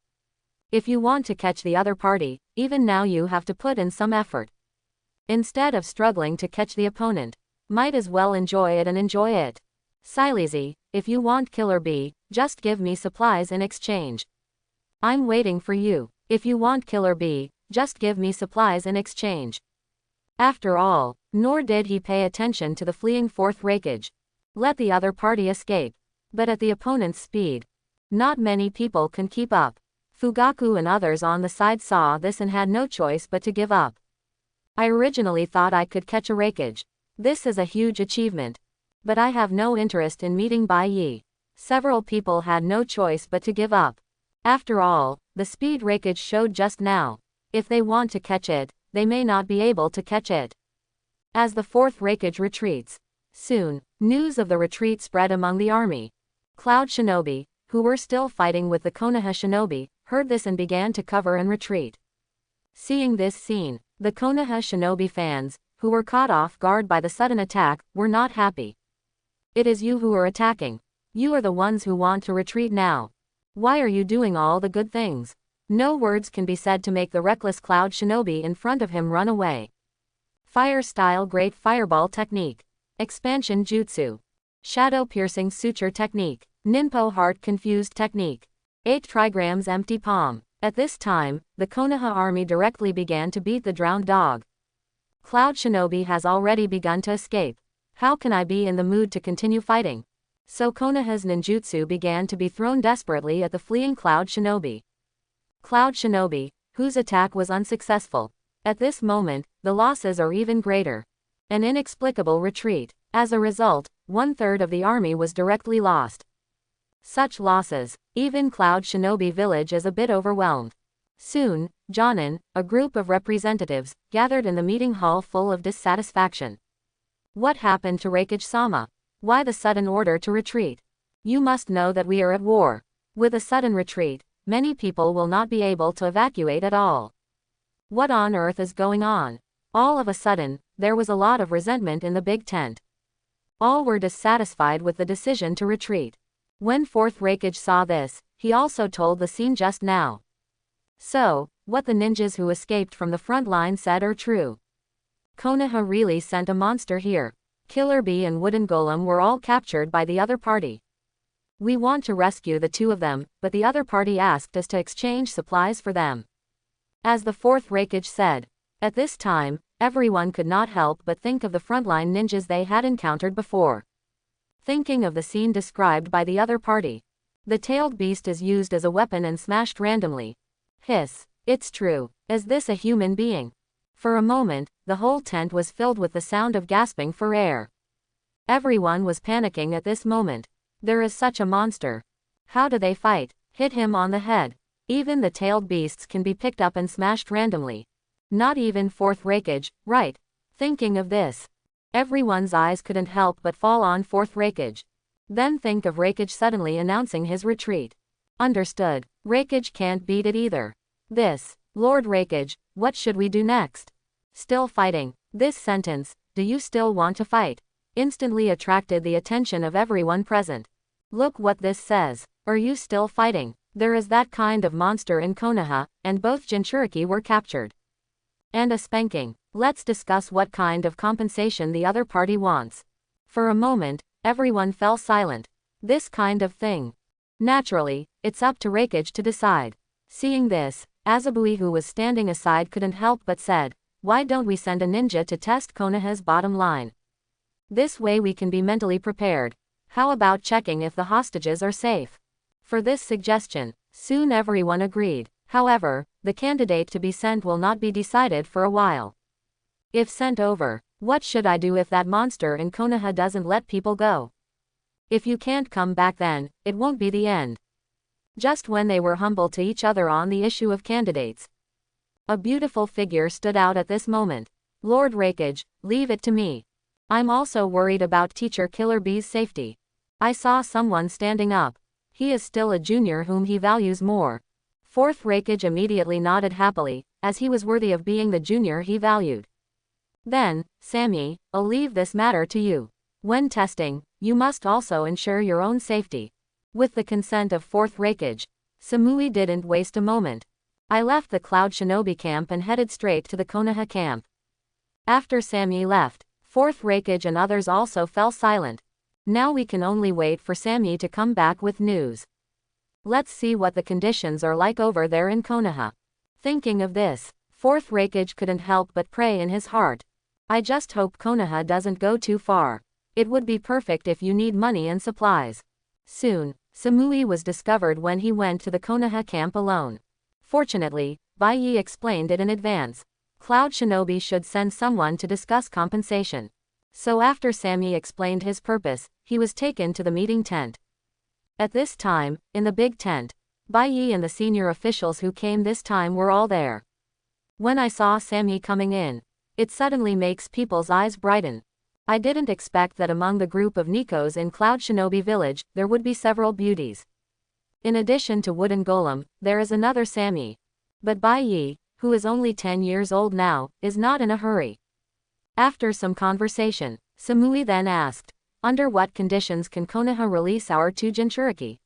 If you want to catch the other party, even now you have to put in some effort. Instead of struggling to catch the opponent, might as well enjoy it and enjoy it. Silezy, if you want Killer Bee, just give me supplies in exchange. I'm waiting for you. If you want Killer Bee, just give me supplies in exchange. After all, nor did he pay attention to the fleeing Fourth Raikage. Let the other party escape. But at the opponent's speed, not many people can keep up. Fugaku and others on the side saw this and had no choice but to give up. I originally thought I could catch a Raikage. This is a huge achievement. But I have no interest in meeting Bayi. Several people had no choice but to give up. After all, the speed Raikage showed just now. If they want to catch it, they may not be able to catch it. As the Fourth Raikage retreats. Soon, news of the retreat spread among the army. Cloud Shinobi, who were still fighting with the Konoha Shinobi, heard this and began to cover and retreat. Seeing this scene, the Konoha Shinobi fans, who were caught off guard by the sudden attack, were not happy. It is you who are attacking. You are the ones who want to retreat now. Why are you doing all the good things? No words can be said to make the reckless Cloud Shinobi in front of him run away. Fire style Great Fireball technique. Expansion Jutsu. Shadow-piercing suture technique. Ninpo heart-confused technique. 8 trigrams empty palm. At this time, the Konoha army directly began to beat the drowned dog. Cloud Shinobi has already begun to escape. How can I be in the mood to continue fighting? So Konoha's ninjutsu began to be thrown desperately at the fleeing Cloud Shinobi. Cloud Shinobi, whose attack was unsuccessful. At this moment, the losses are even greater. An inexplicable retreat. As a result, 1/3 of the army was directly lost. Such losses, even Cloud Shinobi village is a bit overwhelmed. Soon, Jonin, a group of representatives, gathered in the meeting hall full of dissatisfaction. What happened to Raikage-sama? Why the sudden order to retreat? You must know that we are at war. With a sudden retreat, many people will not be able to evacuate at all. What on earth is going on? All of a sudden, there was a lot of resentment in the big tent. All were dissatisfied with the decision to retreat. When 4th Raikage saw this, he also told the scene just now. So, what the ninjas who escaped from the front line said are true. Konoha really sent a monster here. Killer Bee and Wooden Golem were all captured by the other party. We want to rescue the 2 of them, but the other party asked us to exchange supplies for them. As the 4th Raikage said. At this time, everyone could not help but think of the frontline ninjas they had encountered before. Thinking of the scene described by the other party. The tailed beast is used as a weapon and smashed randomly. Hiss. It's true. Is this a human being? For a moment, the whole tent was filled with the sound of gasping for air. Everyone was panicking at this moment. There is such a monster. How do they fight? Hit him on the head. Even the tailed beasts can be picked up and smashed randomly. Not even 4th Raikage, right? Thinking of this, everyone's eyes couldn't help but fall on 4th Raikage. Then think of Raikage suddenly announcing his retreat. Understood. Raikage can't beat it either. This, Lord Raikage, what should we do next? Still fighting. This sentence, do you still want to fight? Instantly attracted the attention of everyone present. Look what this says. Are you still fighting? There is that kind of monster in Konoha, and both Jinchuriki were captured. And a spanking. Let's discuss what kind of compensation the other party wants. For a moment, everyone fell silent. This kind of thing. Naturally, it's up to Raikage to decide. Seeing this, Azabui, who was standing aside, couldn't help but said, why don't we send a ninja to test Konoha's bottom line? This way we can be mentally prepared. How about checking if the hostages are safe? For this suggestion, soon everyone agreed. However, the candidate to be sent will not be decided for a while. If sent over, what should I do if that monster in Konoha doesn't let people go? If you can't come back, then it won't be the end. Just when they were humble to each other on the issue of candidates, a beautiful figure stood out at this moment. Lord Raikage, leave it to me. I'm also worried about teacher Killer Bee's safety. I saw someone standing up. He is still a junior whom he values more. 4th Raikage immediately nodded happily, as he was worthy of being the junior he valued. Then, Sammy, I'll leave this matter to you. When testing, you must also ensure your own safety. With the consent of 4th Raikage, Samui didn't waste a moment. I left the Cloud Shinobi camp and headed straight to the Konoha camp. After Sammy left, 4th Raikage and others also fell silent. Now we can only wait for Sammy to come back with news. Let's see what the conditions are like over there in Konoha. Thinking of this, 4th Raikage couldn't help but pray in his heart. I just hope Konoha doesn't go too far. It would be perfect if you need money and supplies. Soon, Samui was discovered when he went to the Konoha camp alone. Fortunately, Bayi explained it in advance. Cloud Shinobi should send someone to discuss compensation. So after Sammy explained his purpose, he was taken to the meeting tent. At this time, in the big tent, Bayi and the senior officials who came this time were all there. When I saw Sammy coming in, it suddenly makes people's eyes brighten. I didn't expect that among the group of Nikos in Cloud Shinobi village, there would be several beauties. In addition to Wooden Golem, there is another Sammy. But Bayi, who is only 10 years old now, is not in a hurry. After some conversation, Samui then asked, under what conditions can Konoha release our 2 Jinchuriki?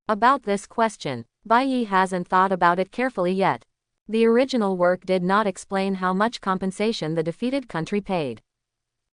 About this question, Bayi hasn't thought about it carefully yet. The original work did not explain how much compensation the defeated country paid.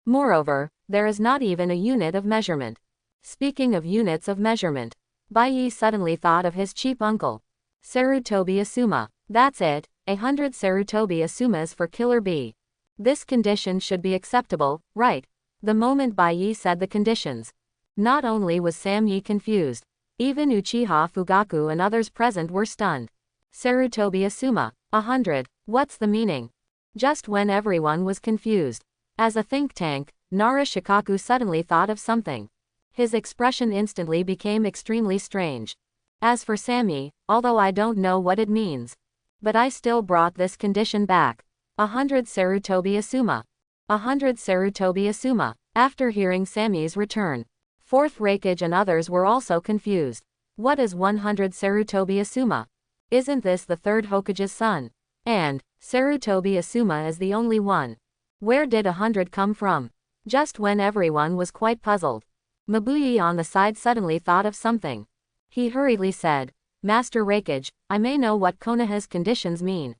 Moreover, there is not even a unit of measurement. Speaking of units of measurement, Bayi suddenly thought of his cheap uncle. Sarutobi Asuma. That's it, 100 Sarutobi Asumas for Killer Bee. This condition should be acceptable, right? The moment Bayi said the conditions, not only was Samyi confused, even Uchiha Fugaku and others present were stunned. Sarutobi Asuma. 100. What's the meaning? Just when everyone was confused. As a think tank, Nara Shikaku suddenly thought of something. His expression instantly became extremely strange. As for Sammy, although I don't know what it means, but I still brought this condition back. 100 Sarutobi Asuma. 100 Sarutobi Asuma. After hearing Sammy's return, Fourth Raikage and others were also confused. What is 100 Sarutobi Asuma? Isn't this the third Hokage's son? And Sarutobi Asuma is the only one. Where did 100 come from? Just when everyone was quite puzzled, Mabuyi on the side suddenly thought of something. He hurriedly said, Master Raikage, I may know what Konoha's conditions mean.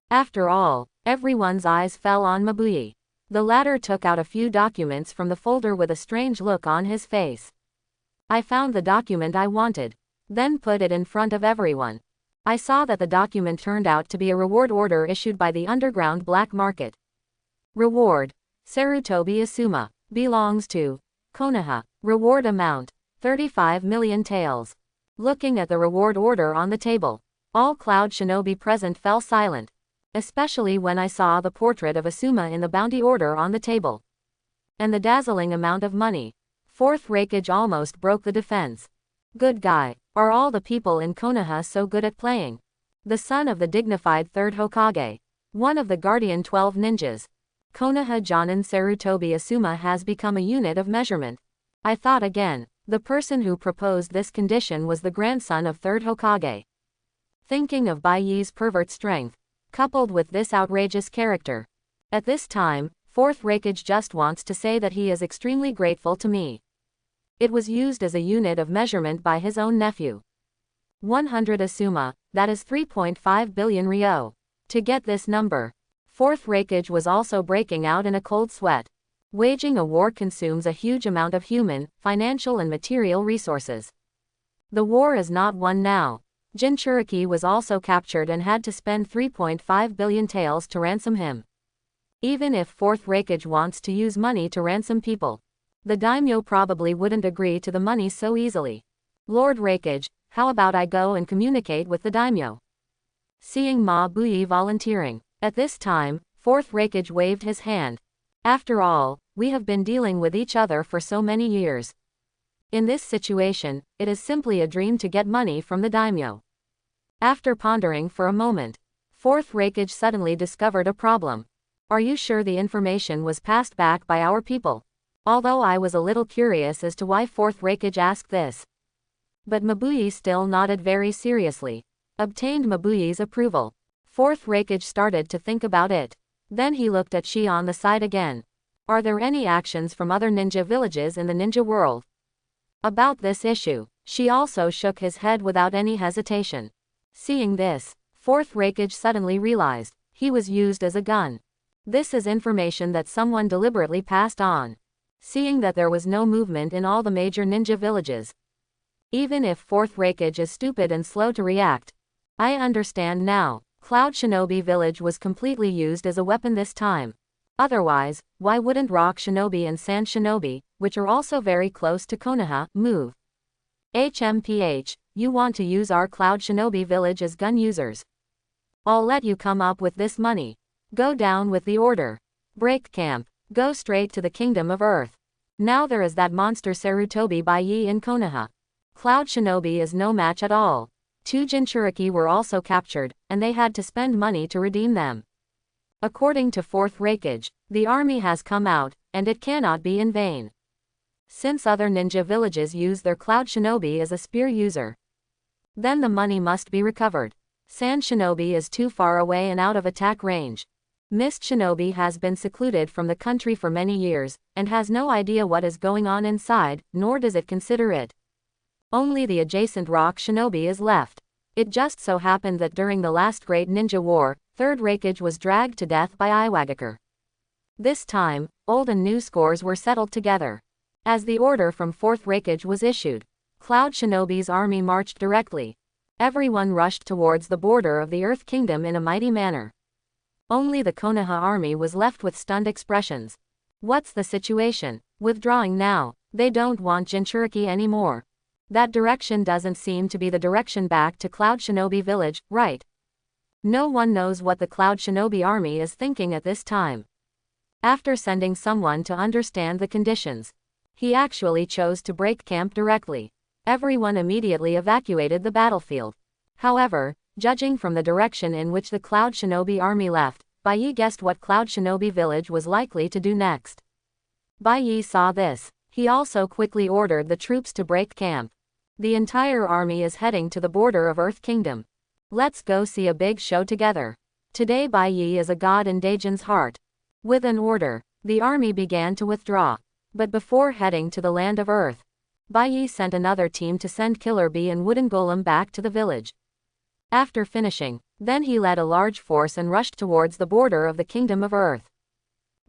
After all, everyone's eyes fell on Mabuyi. The latter took out a few documents from the folder with a strange look on his face. I found the document I wanted, then put it in front of everyone. I saw that the document turned out to be a reward order issued by the underground black market. Reward. Sarutobi Asuma. Belongs to Konoha. Reward amount. 35 million taels. Looking at the reward order on the table, all Cloud Shinobi present fell silent. Especially when I saw the portrait of Asuma in the bounty order on the table. And the dazzling amount of money. Fourth Raikage almost broke the defense. Good guy. Are all the people in Konoha so good at playing? The son of the dignified third Hokage. One of the Guardian 12 ninjas. Konoha Jonin Sarutobi Asuma has become a unit of measurement. I thought again. The person who proposed this condition was the grandson of third Hokage. Thinking of Baiyi's pervert strength, coupled with this outrageous character. At this time, Fourth Raikage just wants to say that he is extremely grateful to me. It was used as a unit of measurement by his own nephew. 100 Asuma, that is 3.5 billion ryo. To get this number, Fourth Raikage was also breaking out in a cold sweat. Waging a war consumes a huge amount of human, financial and material resources. The war is not won now. Jinchuriki was also captured and had to spend 3.5 billion taels to ransom him. Even if Fourth Raikage wants to use money to ransom people, the daimyo probably wouldn't agree to the money so easily. Lord Raikage, how about I go and communicate with the daimyo? Seeing Mabuyi volunteering, at this time, Fourth Raikage waved his hand. After all, we have been dealing with each other for so many years. In this situation, it is simply a dream to get money from the daimyo. After pondering for a moment, Fourth Raikage suddenly discovered a problem. Are you sure the information was passed back by our people? Although I was a little curious as to why Fourth Raikage asked this. But Mabuyi still nodded very seriously. Obtained Mabuyi's approval. Fourth Raikage started to think about it. Then he looked at Shi on the side again. Are there any actions from other ninja villages in the ninja world about this issue? Shi also shook his head without any hesitation. Seeing this, Fourth Raikage suddenly realized he was used as a gun. This is information that someone deliberately passed on. Seeing that there was no movement in all the major ninja villages. Even if Fourth Raikage is stupid and slow to react, I understand now. Cloud Shinobi Village was completely used as a weapon this time. Otherwise, why wouldn't Rock Shinobi and Sand Shinobi, which are also very close to Konoha, move? HMPH, you want to use our Cloud Shinobi Village as gun users? I'll let you come up with this money. Go down with the order. Break camp. Go straight to the Kingdom of Earth. Now there is that monster Sarutobi Bayi in Konoha. Cloud Shinobi is no match at all. 2 Jinchuriki were also captured, and they had to spend money to redeem them. According to Fourth Raikage, the army has come out, and it cannot be in vain. Since other ninja villages use their Cloud Shinobi as a spear user, then the money must be recovered. Sand Shinobi is too far away and out of attack range. Mist Shinobi has been secluded from the country for many years, and has no idea what is going on inside, nor does it consider it. Only the adjacent Rock Shinobi is left. It just so happened that during the last Great Ninja War, Third Raikage was dragged to death by Iwagakure. This time, old and new scores were settled together. As the order from 4th Raikage was issued, Cloud Shinobi's army marched directly. Everyone rushed towards the border of the Earth Kingdom in a mighty manner. Only the Konoha army was left with stunned expressions. What's the situation? Withdrawing now. They don't want Jinchuriki anymore. That direction doesn't seem to be the direction back to Cloud Shinobi village, right? No one knows what the Cloud Shinobi army is thinking at this time. After sending someone to understand the conditions, he actually chose to break camp directly. Everyone immediately evacuated the battlefield. However, judging from the direction in which the Cloud Shinobi army left, Bayi guessed what Cloud Shinobi village was likely to do next. Bayi saw this. He also quickly ordered the troops to break camp. The entire army is heading to the border of Earth Kingdom. Let's go see a big show together. Today Bayi is a god in Daijin's heart. With an order, the army began to withdraw. But before heading to the land of Earth, Bayi sent another team to send Killer Bee and Wooden Golem back to the village. After finishing, then he led a large force and rushed towards the border of the Kingdom of Earth.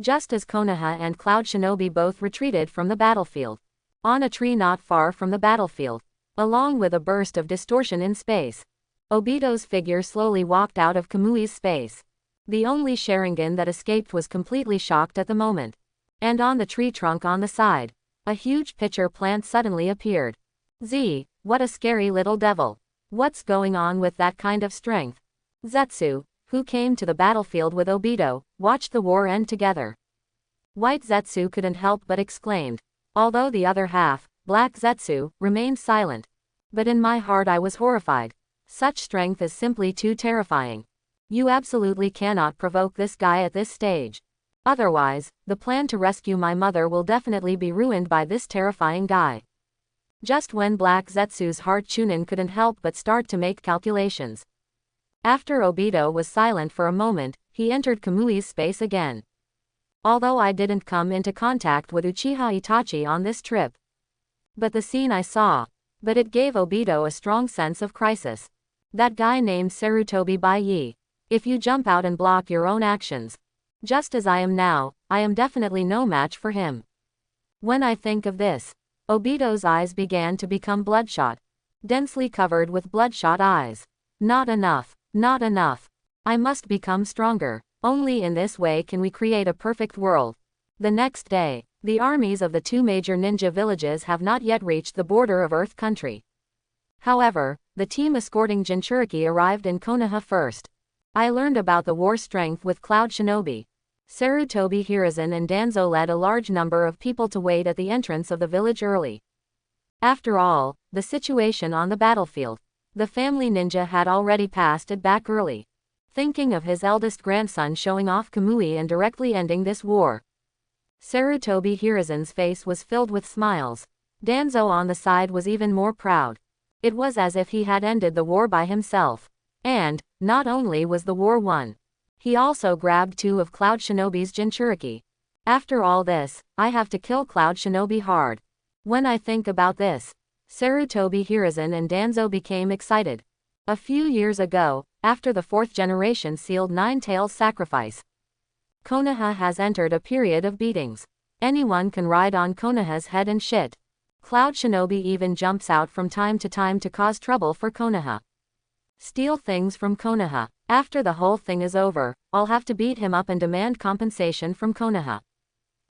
Just as Konoha and Cloud Shinobi both retreated from the battlefield. On a tree not far from the battlefield, along with a burst of distortion in space, Obito's figure slowly walked out of Kamui's space. The only Sharingan that escaped was completely shocked at the moment. And on the tree trunk on the side, a huge pitcher plant suddenly appeared. What a scary little devil. What's going on with that kind of strength? Zetsu, who came to the battlefield with Obito, watched the war end together. White Zetsu couldn't help but exclaimed. Although the other half, Black Zetsu, remained silent. But in my heart I was horrified. Such strength is simply too terrifying. You absolutely cannot provoke this guy at this stage. Otherwise, the plan to rescue my mother will definitely be ruined by this terrifying guy. Just when Black Zetsu's heart Chunin couldn't help but start to make calculations. After Obito was silent for a moment, he entered Kamui's space again. Although I didn't come into contact with Uchiha Itachi on this trip. But the scene I saw. But it gave Obito a strong sense of crisis. That guy named Sarutobi Bayi. If you jump out and block your own actions, just as I am now, I am definitely no match for him. When I think of this, Obito's eyes began to become bloodshot. Densely covered with bloodshot eyes. Not enough. Not enough. I must become stronger. Only in this way can we create a perfect world. The next day, the armies of the two major ninja villages have not yet reached the border of Earth Country. However, the team escorting Jinchuriki arrived in Konoha first. I learned about the war strength with Cloud Shinobi. Sarutobi Hiruzen and Danzo led a large number of people to wait at the entrance of the village early. After all, the situation on the battlefield, the family ninja had already passed it back early. Thinking of his eldest grandson showing off Kamui and directly ending this war. Sarutobi Hiruzen's face was filled with smiles. Danzo on the side was even more proud. It was as if he had ended the war by himself. And, not only was the war won, he also grabbed two of Cloud Shinobi's Jinchuriki. After all this, I have to kill Cloud Shinobi hard. When I think about this, Sarutobi Hiruzen and Danzo became excited. A few years ago, after the 4th generation sealed Nine-Tails sacrifice, Konoha has entered a period of beatings. Anyone can ride on Konoha's head and shit. Cloud Shinobi even jumps out from time to cause trouble for Konoha. Steal things from Konoha. After the whole thing is over, I'll have to beat him up and demand compensation from Konoha.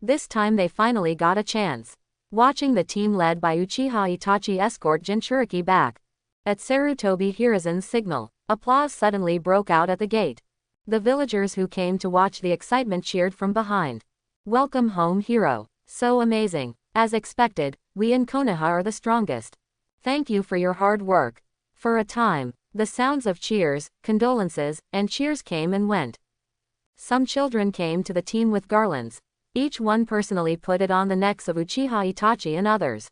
This time they finally got a chance. Watching the team led by Uchiha Itachi escort Jinchuriki back. At Sarutobi Hiruzen's signal, applause suddenly broke out at the gate. The villagers who came to watch the excitement cheered from behind. Welcome home, hero. So amazing. As expected, we in Konoha are the strongest. Thank you for your hard work. For a time, the sounds of cheers, condolences, and cheers came and went. Some children came to the team with garlands. Each one personally put it on the necks of Uchiha Itachi and others.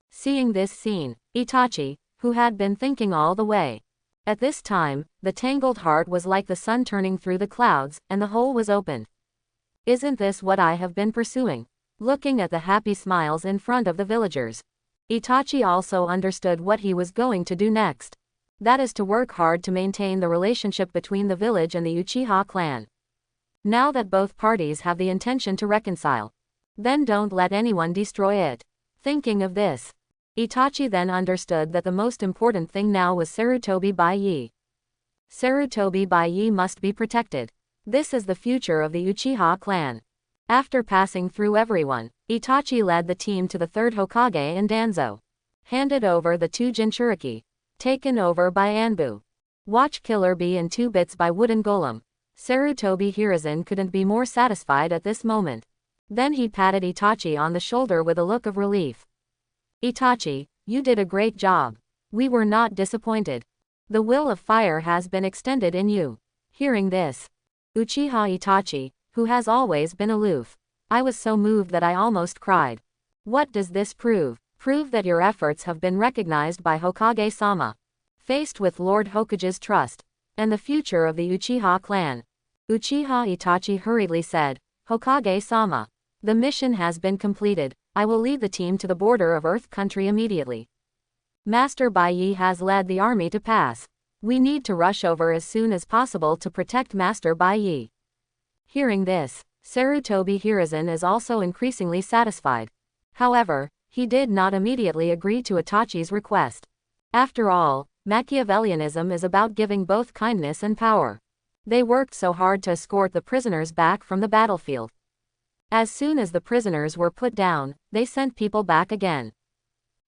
Seeing this scene, Itachi, who had been thinking all the way. At this time, the tangled heart was like the sun turning through the clouds, and the hole was opened. Isn't this what I have been pursuing? Looking at the happy smiles in front of the villagers, Itachi also understood what he was going to do next. That is to work hard to maintain the relationship between the village and the Uchiha clan. Now that both parties have the intention to reconcile, Then don't let anyone destroy it. Thinking of this, Itachi then understood that the most important thing now was Sarutobi Bayi. Sarutobi Bayi must be protected. This is the future of the Uchiha clan. After passing through everyone, Itachi led the team to the third Hokage and Danzo. Handed over the two Jinchuriki. Taken over by Anbu. Watch Killer Bee in 2 bits by Wooden Golem. Sarutobi Hiruzen couldn't be more satisfied at this moment. Then he patted Itachi on the shoulder with a look of relief. Itachi, you did a great job. We were not disappointed. The will of fire has been extended in you. Hearing this, Uchiha Itachi, who has always been aloof. I was so moved that I almost cried. What does this prove? Prove that your efforts have been recognized by Hokage-sama. Faced with Lord Hokage's trust, and the future of the Uchiha clan, Uchiha Itachi hurriedly said, Hokage-sama, the mission has been completed. I will lead the team to the border of Earth Country immediately. Master Bayi has led the army to pass. We need to rush over as soon as possible to protect Master Bayi. Hearing this, Sarutobi Hiruzen is also increasingly satisfied. However, he did not immediately agree to Itachi's request. After all, Machiavellianism is about giving both kindness and power. They worked so hard to escort the prisoners back from the battlefield. As soon as the prisoners were put down, they sent people back again.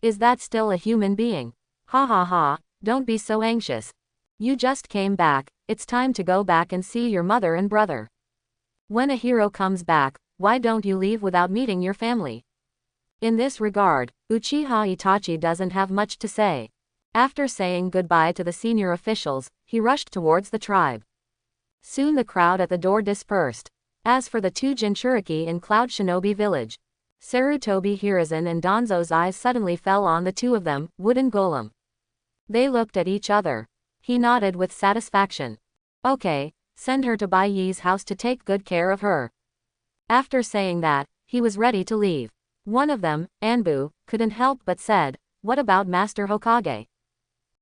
Is that still a human being? Ha ha ha, don't be so anxious. You just came back, it's time to go back and see your mother and brother. When a hero comes back, why don't you leave without meeting your family? In this regard, Uchiha Itachi doesn't have much to say. After saying goodbye to the senior officials, he rushed towards the tribe. Soon the crowd at the door dispersed. As for the two Jinchuriki in Cloud Shinobi village, Sarutobi Hiruzen and Danzo's eyes suddenly fell on the two of them, Wooden Golem. They looked at each other. He nodded with satisfaction. Okay, send her to Bayi's house to take good care of her. After saying that, he was ready to leave. One of them, Anbu, couldn't help but said, what about Master Hokage?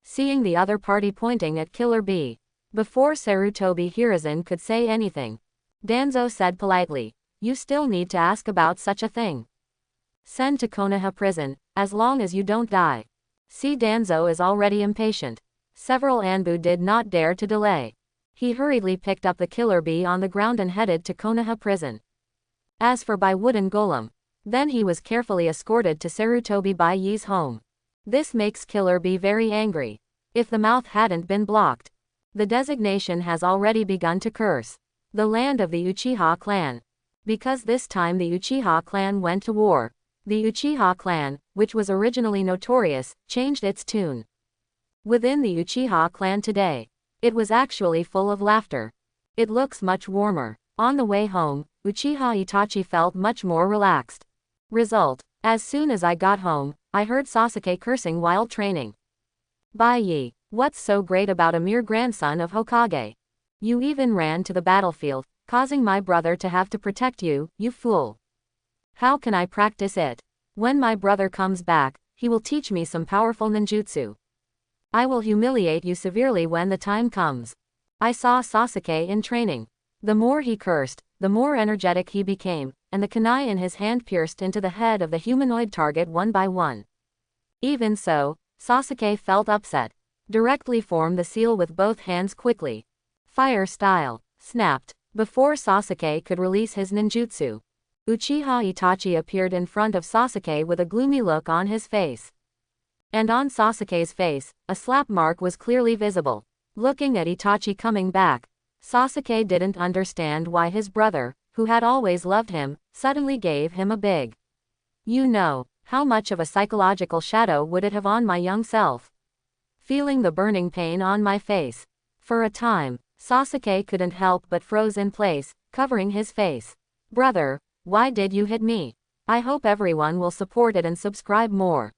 Seeing the other party pointing at Killer Bee. Before Sarutobi Hiruzen could say anything, Danzo said politely, you still need to ask about such a thing. Send to Konoha prison, as long as you don't die. See, Danzo is already impatient. Several Anbu did not dare to delay. He hurriedly picked up the Killer Bee on the ground and headed to Konoha prison. As for Wooden Golem, then he was carefully escorted to Sarutobi Bayi's home. This makes Killer Bee very angry. If the mouth hadn't been blocked. The designation has already begun to curse. The land of the Uchiha clan. Because this time the Uchiha clan went to war. The Uchiha clan, which was originally notorious, changed its tune. Within the Uchiha clan today, it was actually full of laughter. It looks much warmer. On the way home, Uchiha Itachi felt much more relaxed. Result: as soon as I got home, I heard Sasuke cursing while training. Bayi, what's so great about a mere grandson of Hokage? You even ran to the battlefield, causing my brother to have to protect you, you fool. How can I practice it? When my brother comes back, he will teach me some powerful ninjutsu. I will humiliate you severely when the time comes. I saw Sasuke in training. The more he cursed, the more energetic he became, and the kunai in his hand pierced into the head of the humanoid target one by one. Even so, Sasuke felt upset. Directly formed the seal with both hands quickly. Fire style, snapped. Before Sasuke could release his ninjutsu, Uchiha Itachi appeared in front of Sasuke with a gloomy look on his face. And on Sasuke's face, a slap mark was clearly visible. Looking at Itachi coming back, Sasuke didn't understand why his brother, who had always loved him, suddenly gave him a big. You know, how much of a psychological shadow would it have on my young self? Feeling the burning pain on my face. For a time, Sasuke couldn't help but froze in place, covering his face. Brother, why did you hit me? I hope everyone will support it and subscribe more.